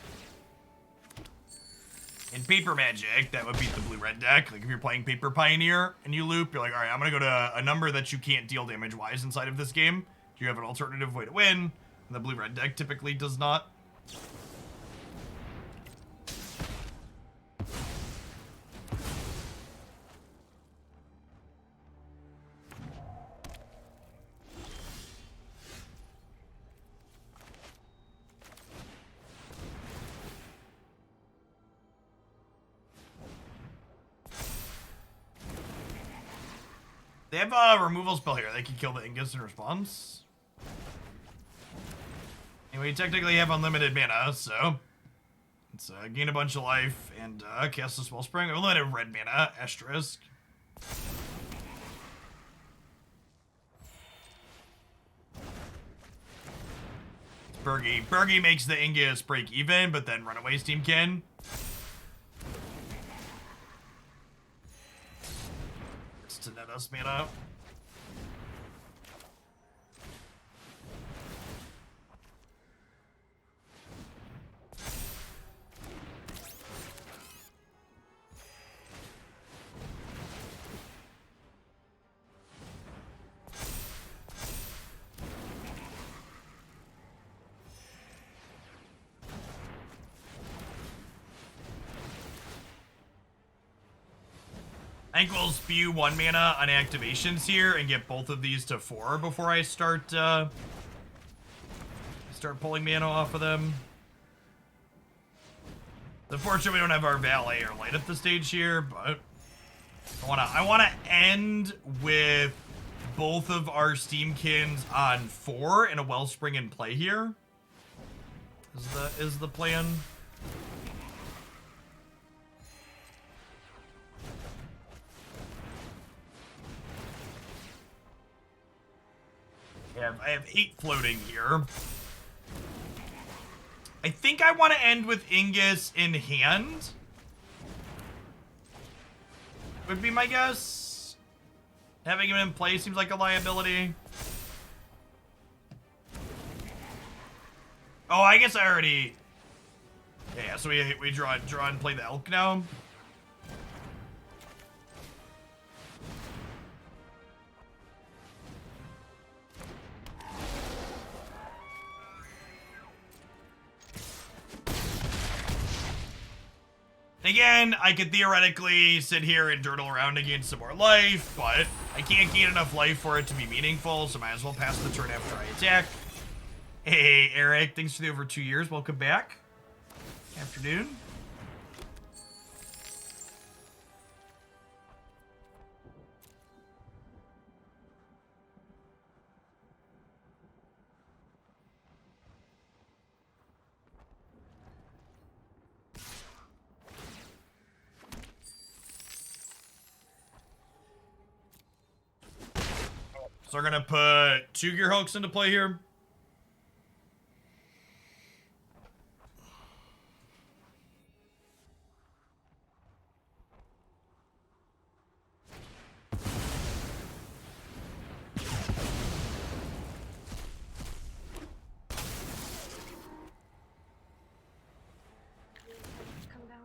in paper Magic, that would beat the blue-red deck. Like if you're playing Paper Pioneer and you loop, you're like, all right, I'm gonna go to a number that you can't deal damage-wise inside of this game. Do you have an alternative way to win? And the blue-red deck typically does not. They have a removal spell here. They can kill the Ingus in response. And we technically have unlimited mana, so let's gain a bunch of life and cast this Wellspring. Unlimited red mana, asterisk. Birgi. Birgi makes the Ingus break even, but then Runaway Steam-Kin. To net us mana. I think we'll spew 1 mana on activations here and get both of these to 4 before I start pulling mana off of them. Unfortunately, we don't have our Valet or Light at the stage here, but I wanna end with both of our Steam-Kins on 4 and a Wellspring in play here. Is the plan. I have 8 floating here. I think I want to end with Ingus in hand. Would be my guess. Having him in play seems like a liability. Oh, I guess I already... Yeah, so we draw and play the Elk now. Again, I could theoretically sit here and dirtle around and gain some more life, but I can't gain enough life for it to be meaningful, so might as well pass the turn after I attack. Hey, Eric, thanks for the over 2 years. Welcome back. Afternoon. So we're gonna put 2 Gear Hulks into play here. Come down.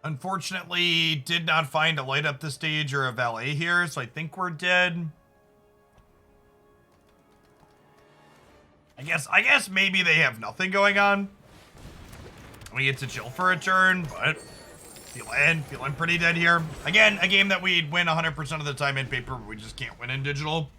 Unfortunately, did not find a light up the stage or a valet here, so I think we're dead. I guess maybe they have nothing going on. We get to chill for a turn, but feeling pretty dead here. Again, a game that we'd win 100% of the time in paper, but we just can't win in digital.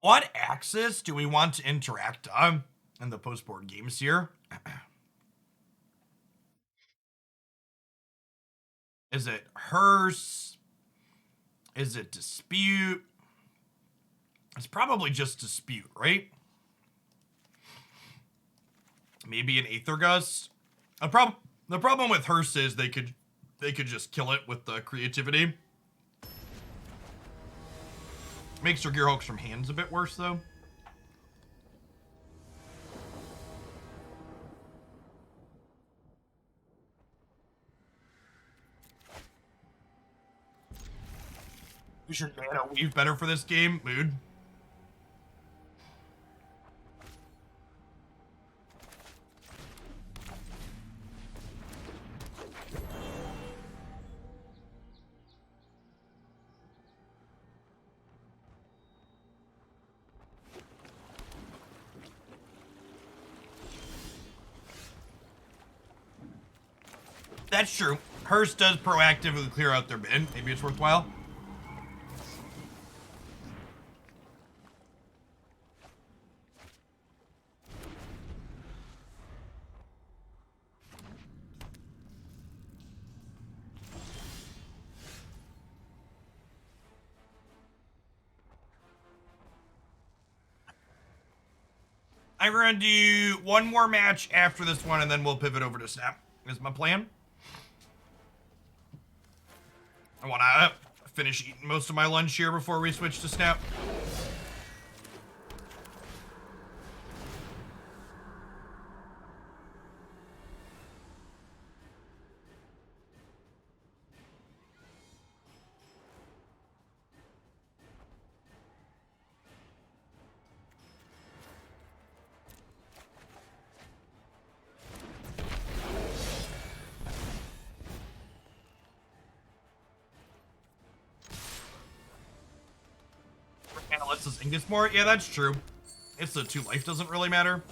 What axis do we want to interact on in the post-board games here? Is it hearse? Is it dispute? It's probably just dispute, right? Maybe an Aether Gust. The problem with hearse is they could just kill it with the creativity. Makes your gear hooks from hands a bit worse, though. We should mana weave better for this game, mood. That's true. Hearse does proactively clear out their bin. Maybe it's worthwhile. I'm gonna do one more match after this one, and then we'll pivot over to Snap. Is my plan. I want to finish eating most of my lunch here before we switch to Snap. costs Ingus more. Yeah, that's true. It's the 2 life doesn't really matter.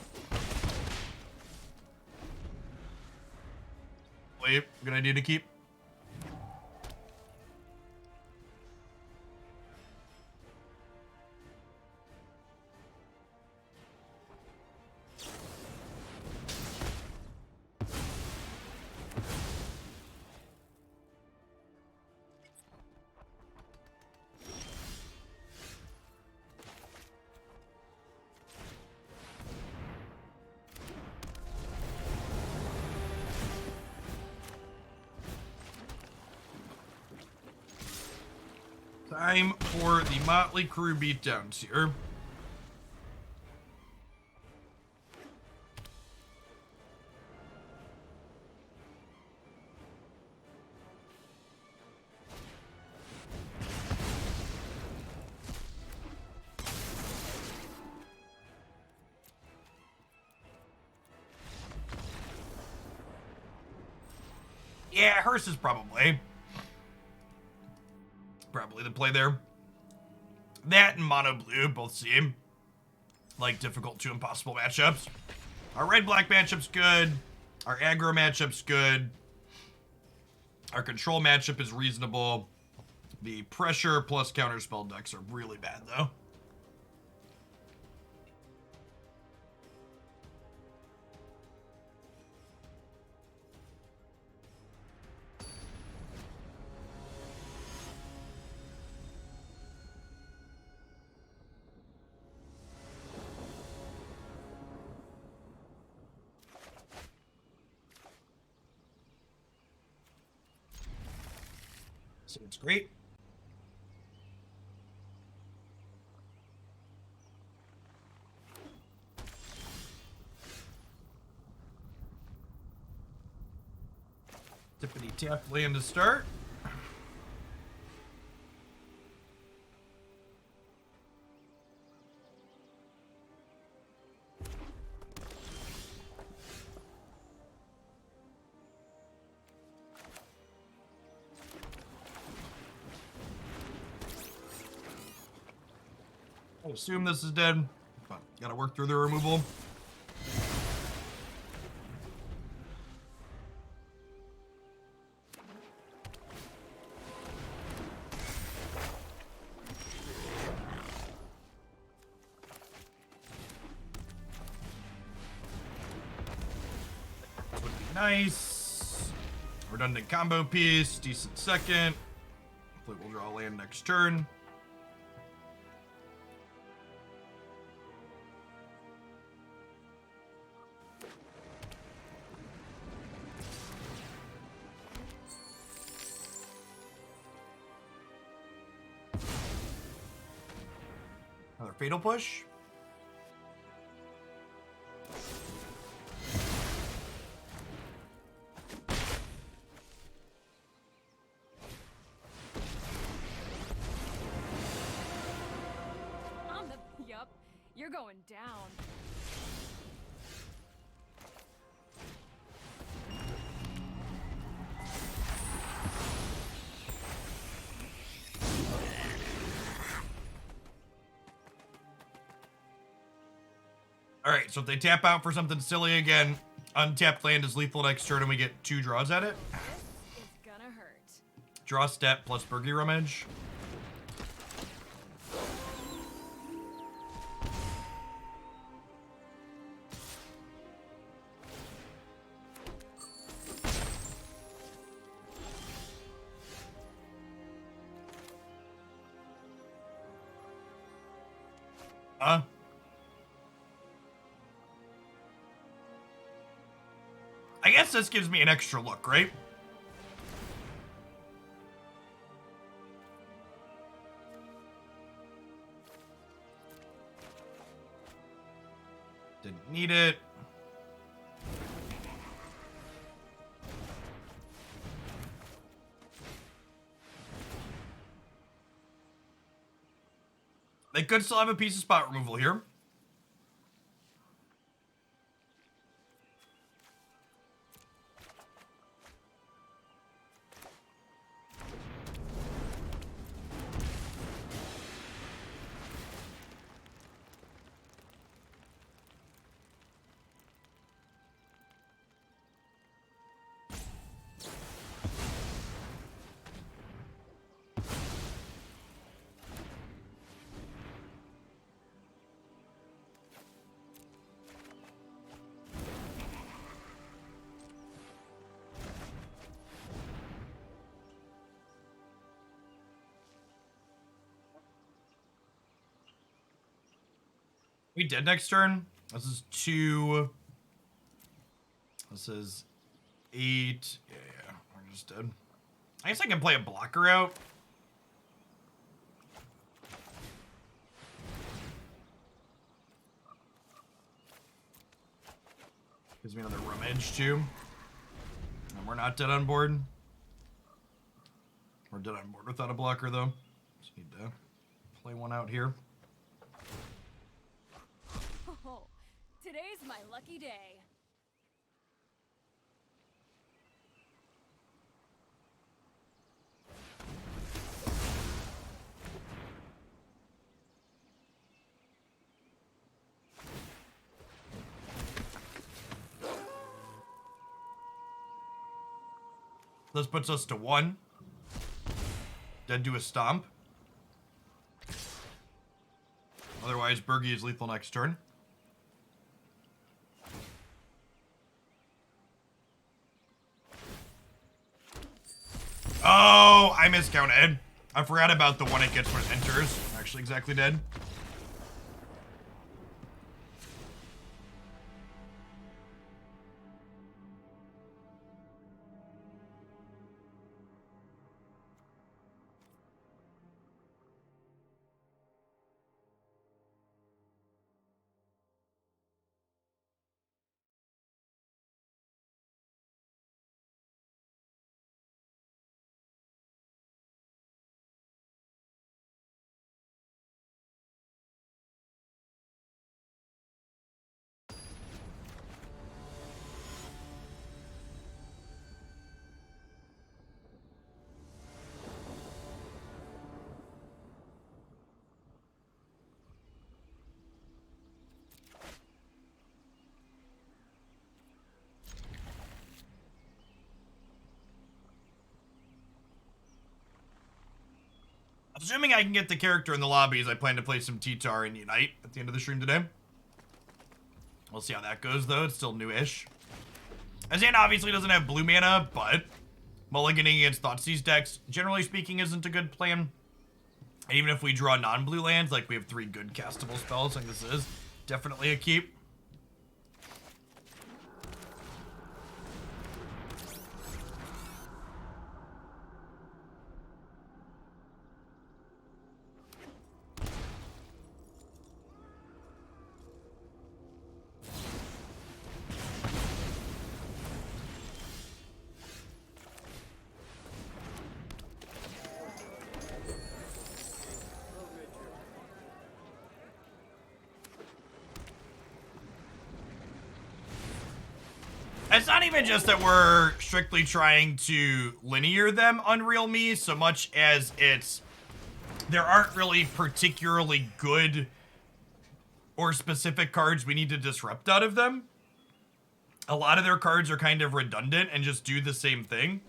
Wait, good idea to keep. Time for the Motley Crew beatdowns here. Yeah, Hearse is probably the play there. That and Mono Blue both seem like difficult to impossible matchups. Our red-black matchup's good. Our aggro matchup's good. Our control matchup is reasonable. The pressure plus counterspell decks are really bad, though. So it's great. Tippity tap land to start. I assume this is dead, but gotta work through the removal. This would be nice. Redundant combo piece, decent second. Hopefully we'll draw land next turn. Another Fatal Push. Yup, you're going down. Alright, so if they tap out for something silly again, untapped land is lethal next turn and we get 2 draws at it. This is gonna hurt. Draw step plus Birgi Rummage. I guess this gives me an extra look, right? Didn't need it. They could still have a piece of spot removal here. We dead next turn. This is 2. This is 8. Yeah, we're just dead. I guess I can play a blocker out. Gives me another rummage too. And we're not dead on board. We're dead on board without a blocker though. Just need to play one out here. Oh, today's my lucky day. This puts us to 1. Dead to a stomp. Otherwise, Birgi is lethal next turn. Oh, I miscounted. I forgot about the one it gets when it enters. I'm actually exactly dead. Assuming I can get the character in the lobbies, I plan to play some T-Tar and Unite at the end of the stream today. We'll see how that goes, though. It's still new-ish. Azan obviously doesn't have blue mana, but mulliganing against Thoughtseize decks, generally speaking, isn't a good plan. And even if we draw non-blue lands, like we have 3 good castable spells, like this is definitely a keep. It's not even just that we're strictly trying to linear them Unreal Me, so much as there aren't really particularly good or specific cards we need to disrupt out of them. A lot of their cards are kind of redundant and just do the same thing.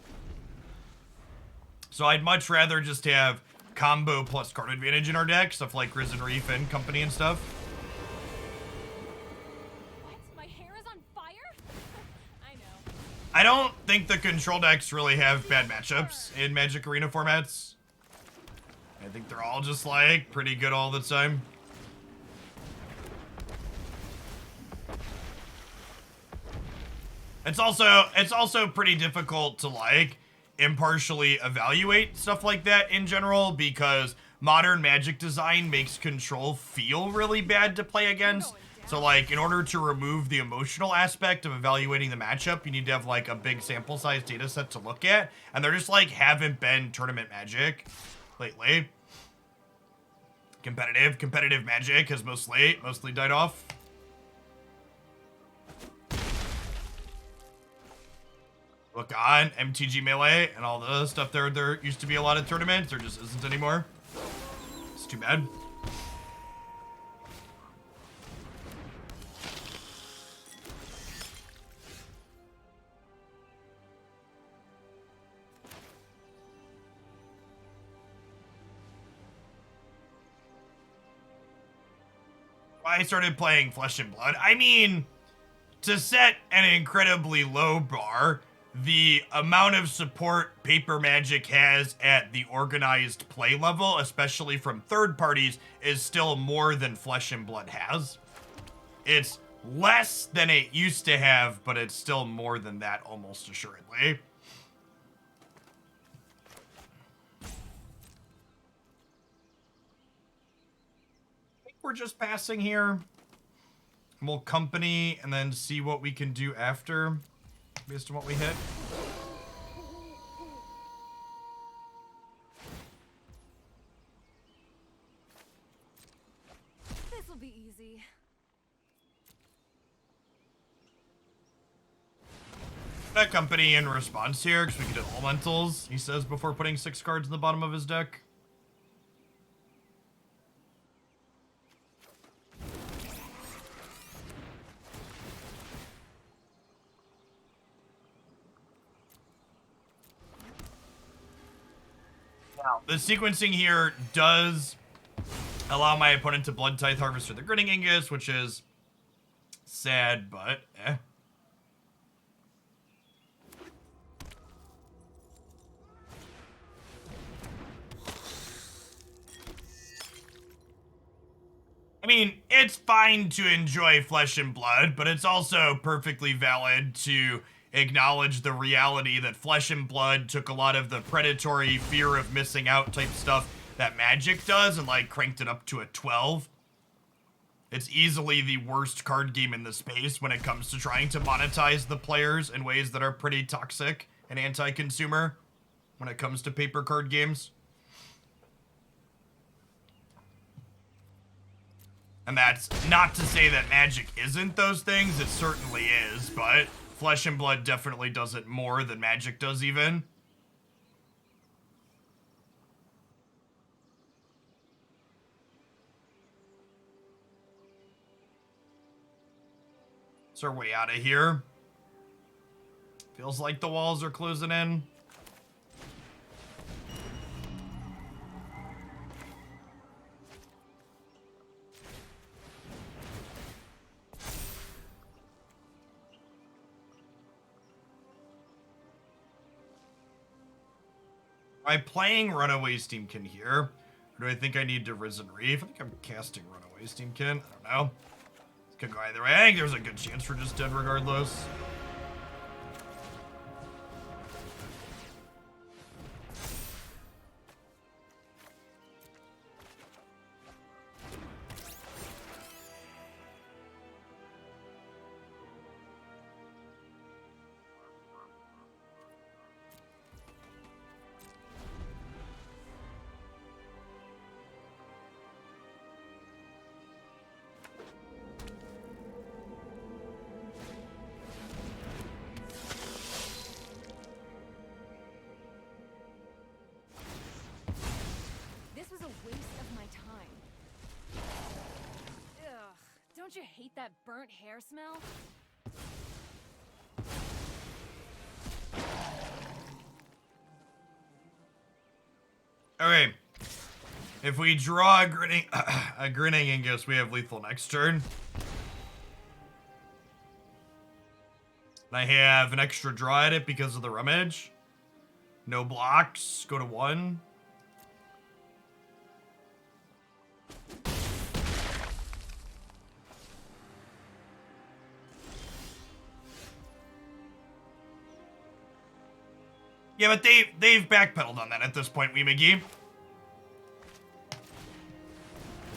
So I'd much rather just have combo plus card advantage in our deck, stuff like Risen Reef and company and stuff. I don't think the control decks really have bad matchups in Magic Arena formats. I think they're all just like pretty good all the time. It's also pretty difficult to like impartially evaluate stuff like that in general because modern Magic design makes control feel really bad to play against. So, like, in order to remove the emotional aspect of evaluating the matchup, you need to have, like, a big sample size data set to look at. And there just, like, haven't been tournament Magic lately. Competitive Magic has mostly died off. Look on MTG Melee and all the stuff there used to be a lot of tournaments. There just isn't anymore. It's too bad. I started playing Flesh and Blood. I mean, to set an incredibly low bar, the amount of support Paper Magic has at the organized play level, especially from third parties, is still more than Flesh and Blood has. It's less than it used to have, but it's still more than that almost assuredly. I think we're just passing here. We'll company and then see what we can do after based on what we hit. This'll be easy. That company in response here, because we can do elementals, he says before putting 6 cards in the bottom of his deck. Now, the sequencing here does allow my opponent to Blood Tithe Harvester the Grinning Ignus, which is sad, but eh. I mean, it's fine to enjoy Flesh and Blood, but it's also perfectly valid to acknowledge the reality that Flesh and Blood took a lot of the predatory fear of missing out type stuff that Magic does and, like, cranked it up to a 12. It's easily the worst card game in the space when it comes to trying to monetize the players in ways that are pretty toxic and anti-consumer when it comes to paper card games. And that's not to say that Magic isn't those things, it certainly is, but Flesh and Blood definitely does it more than Magic does even. So we're way out of here. Feels like the walls are closing in. Am I playing Runaway Steam-Kin here? Or do I think I need to Risen Reef? I think I'm casting Runaway Steam-Kin. I don't know. It could go either way. I think there's a good chance we're just dead regardless. Don't you hate that burnt hair smell? Okay. If we draw a Grinning Ignus, we have lethal next turn. And I have an extra draw at it because of the rummage. No blocks. Go to 1. Yeah, but they've backpedaled on that at this point, Weemagee.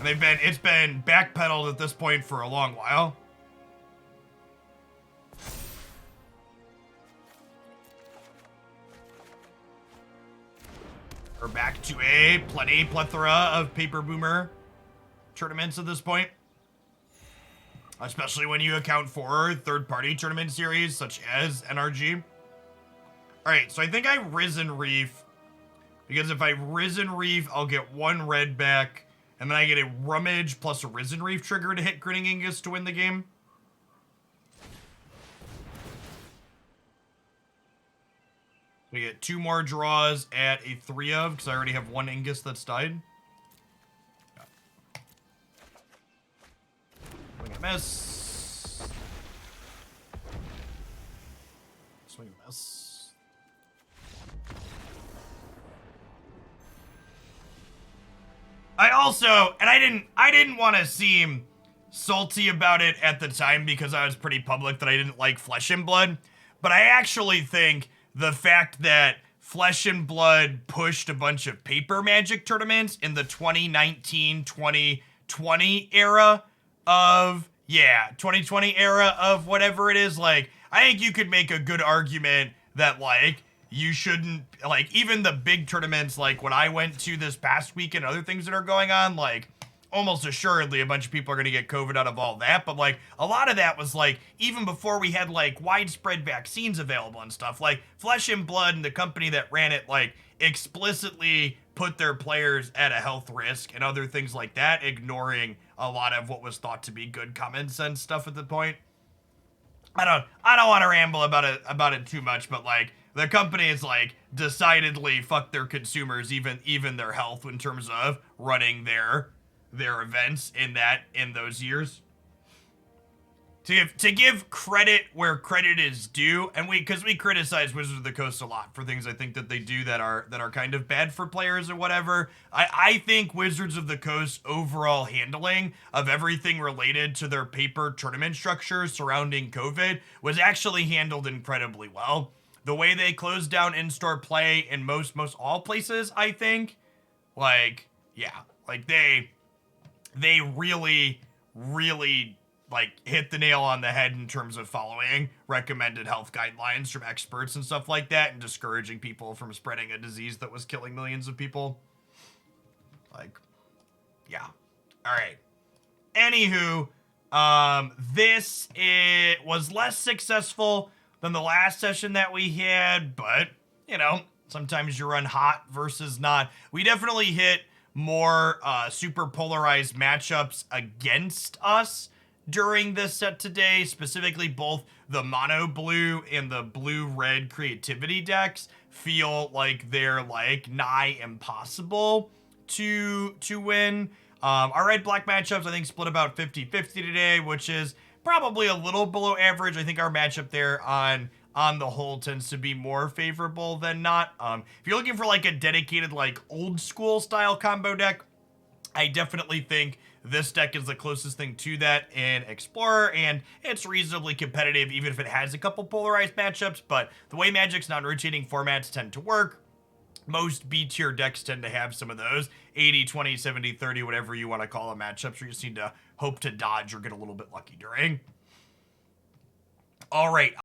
And it's been backpedaled at this point for a long while. We're back to a plethora of Paper Boomer tournaments at this point. Especially when you account for third-party tournament series such as NRG. Alright, so I think I Risen Reef, because if I Risen Reef, I'll get 1 red back, and then I get a Rummage plus a Risen Reef trigger to hit Grinning Ignus to win the game. We get 2 more draws at a 3 of, because I already have 1 Ingus that's died. Swing and miss. Swing and miss. I also, and I didn't want to seem salty about it at the time because I was pretty public that I didn't like Flesh and Blood. But I actually think the fact that Flesh and Blood pushed a bunch of paper Magic tournaments in the 2019-2020 era of, 2020 era of whatever it is, like, I think you could make a good argument that, like, you shouldn't, like, even the big tournaments, like what I went to this past week and other things that are going on, like, almost assuredly a bunch of people are going to get COVID out of all that, but, like, a lot of that was, like, even before we had, like, widespread vaccines available and stuff, like, Flesh and Blood and the company that ran it, like, explicitly put their players at a health risk and other things like that, ignoring a lot of what was thought to be good common sense stuff at the point. I don't want to ramble about it too much, but, like, the company is, like, decidedly fuck their consumers, even their health, in terms of running their events in those years. To give credit where credit is due, and because we criticize Wizards of the Coast a lot for things I think that they do that are kind of bad for players or whatever. I think Wizards of the Coast overall handling of everything related to their paper tournament structure surrounding COVID was actually handled incredibly well. The way they closed down in-store play in most all places, I think, like, yeah, like they really like hit the nail on the head in terms of following recommended health guidelines from experts and stuff like that, and discouraging people from spreading a disease that was killing millions of people. Like, yeah. All right. Anywho, this was less successful than the last session that we had, but, you know, sometimes you run hot versus not. We definitely hit more super polarized matchups against us during this set today, specifically both the mono blue and the blue red creativity decks feel like they're like nigh impossible to win. Our red black matchups I think split about 50-50 today, which is probably a little below average. I think our matchup there on the whole tends to be more favorable than not. If you're looking for like a dedicated like old school style combo deck, I definitely think this deck is the closest thing to that in Explorer, and it's reasonably competitive even if it has a couple polarized matchups. But the way Magic's non-rotating formats tend to work, most B-tier decks tend to have some of those 80, 20, 70, 30, whatever you want to call them matchups, where you just need to hope to dodge or get a little bit lucky during. All right.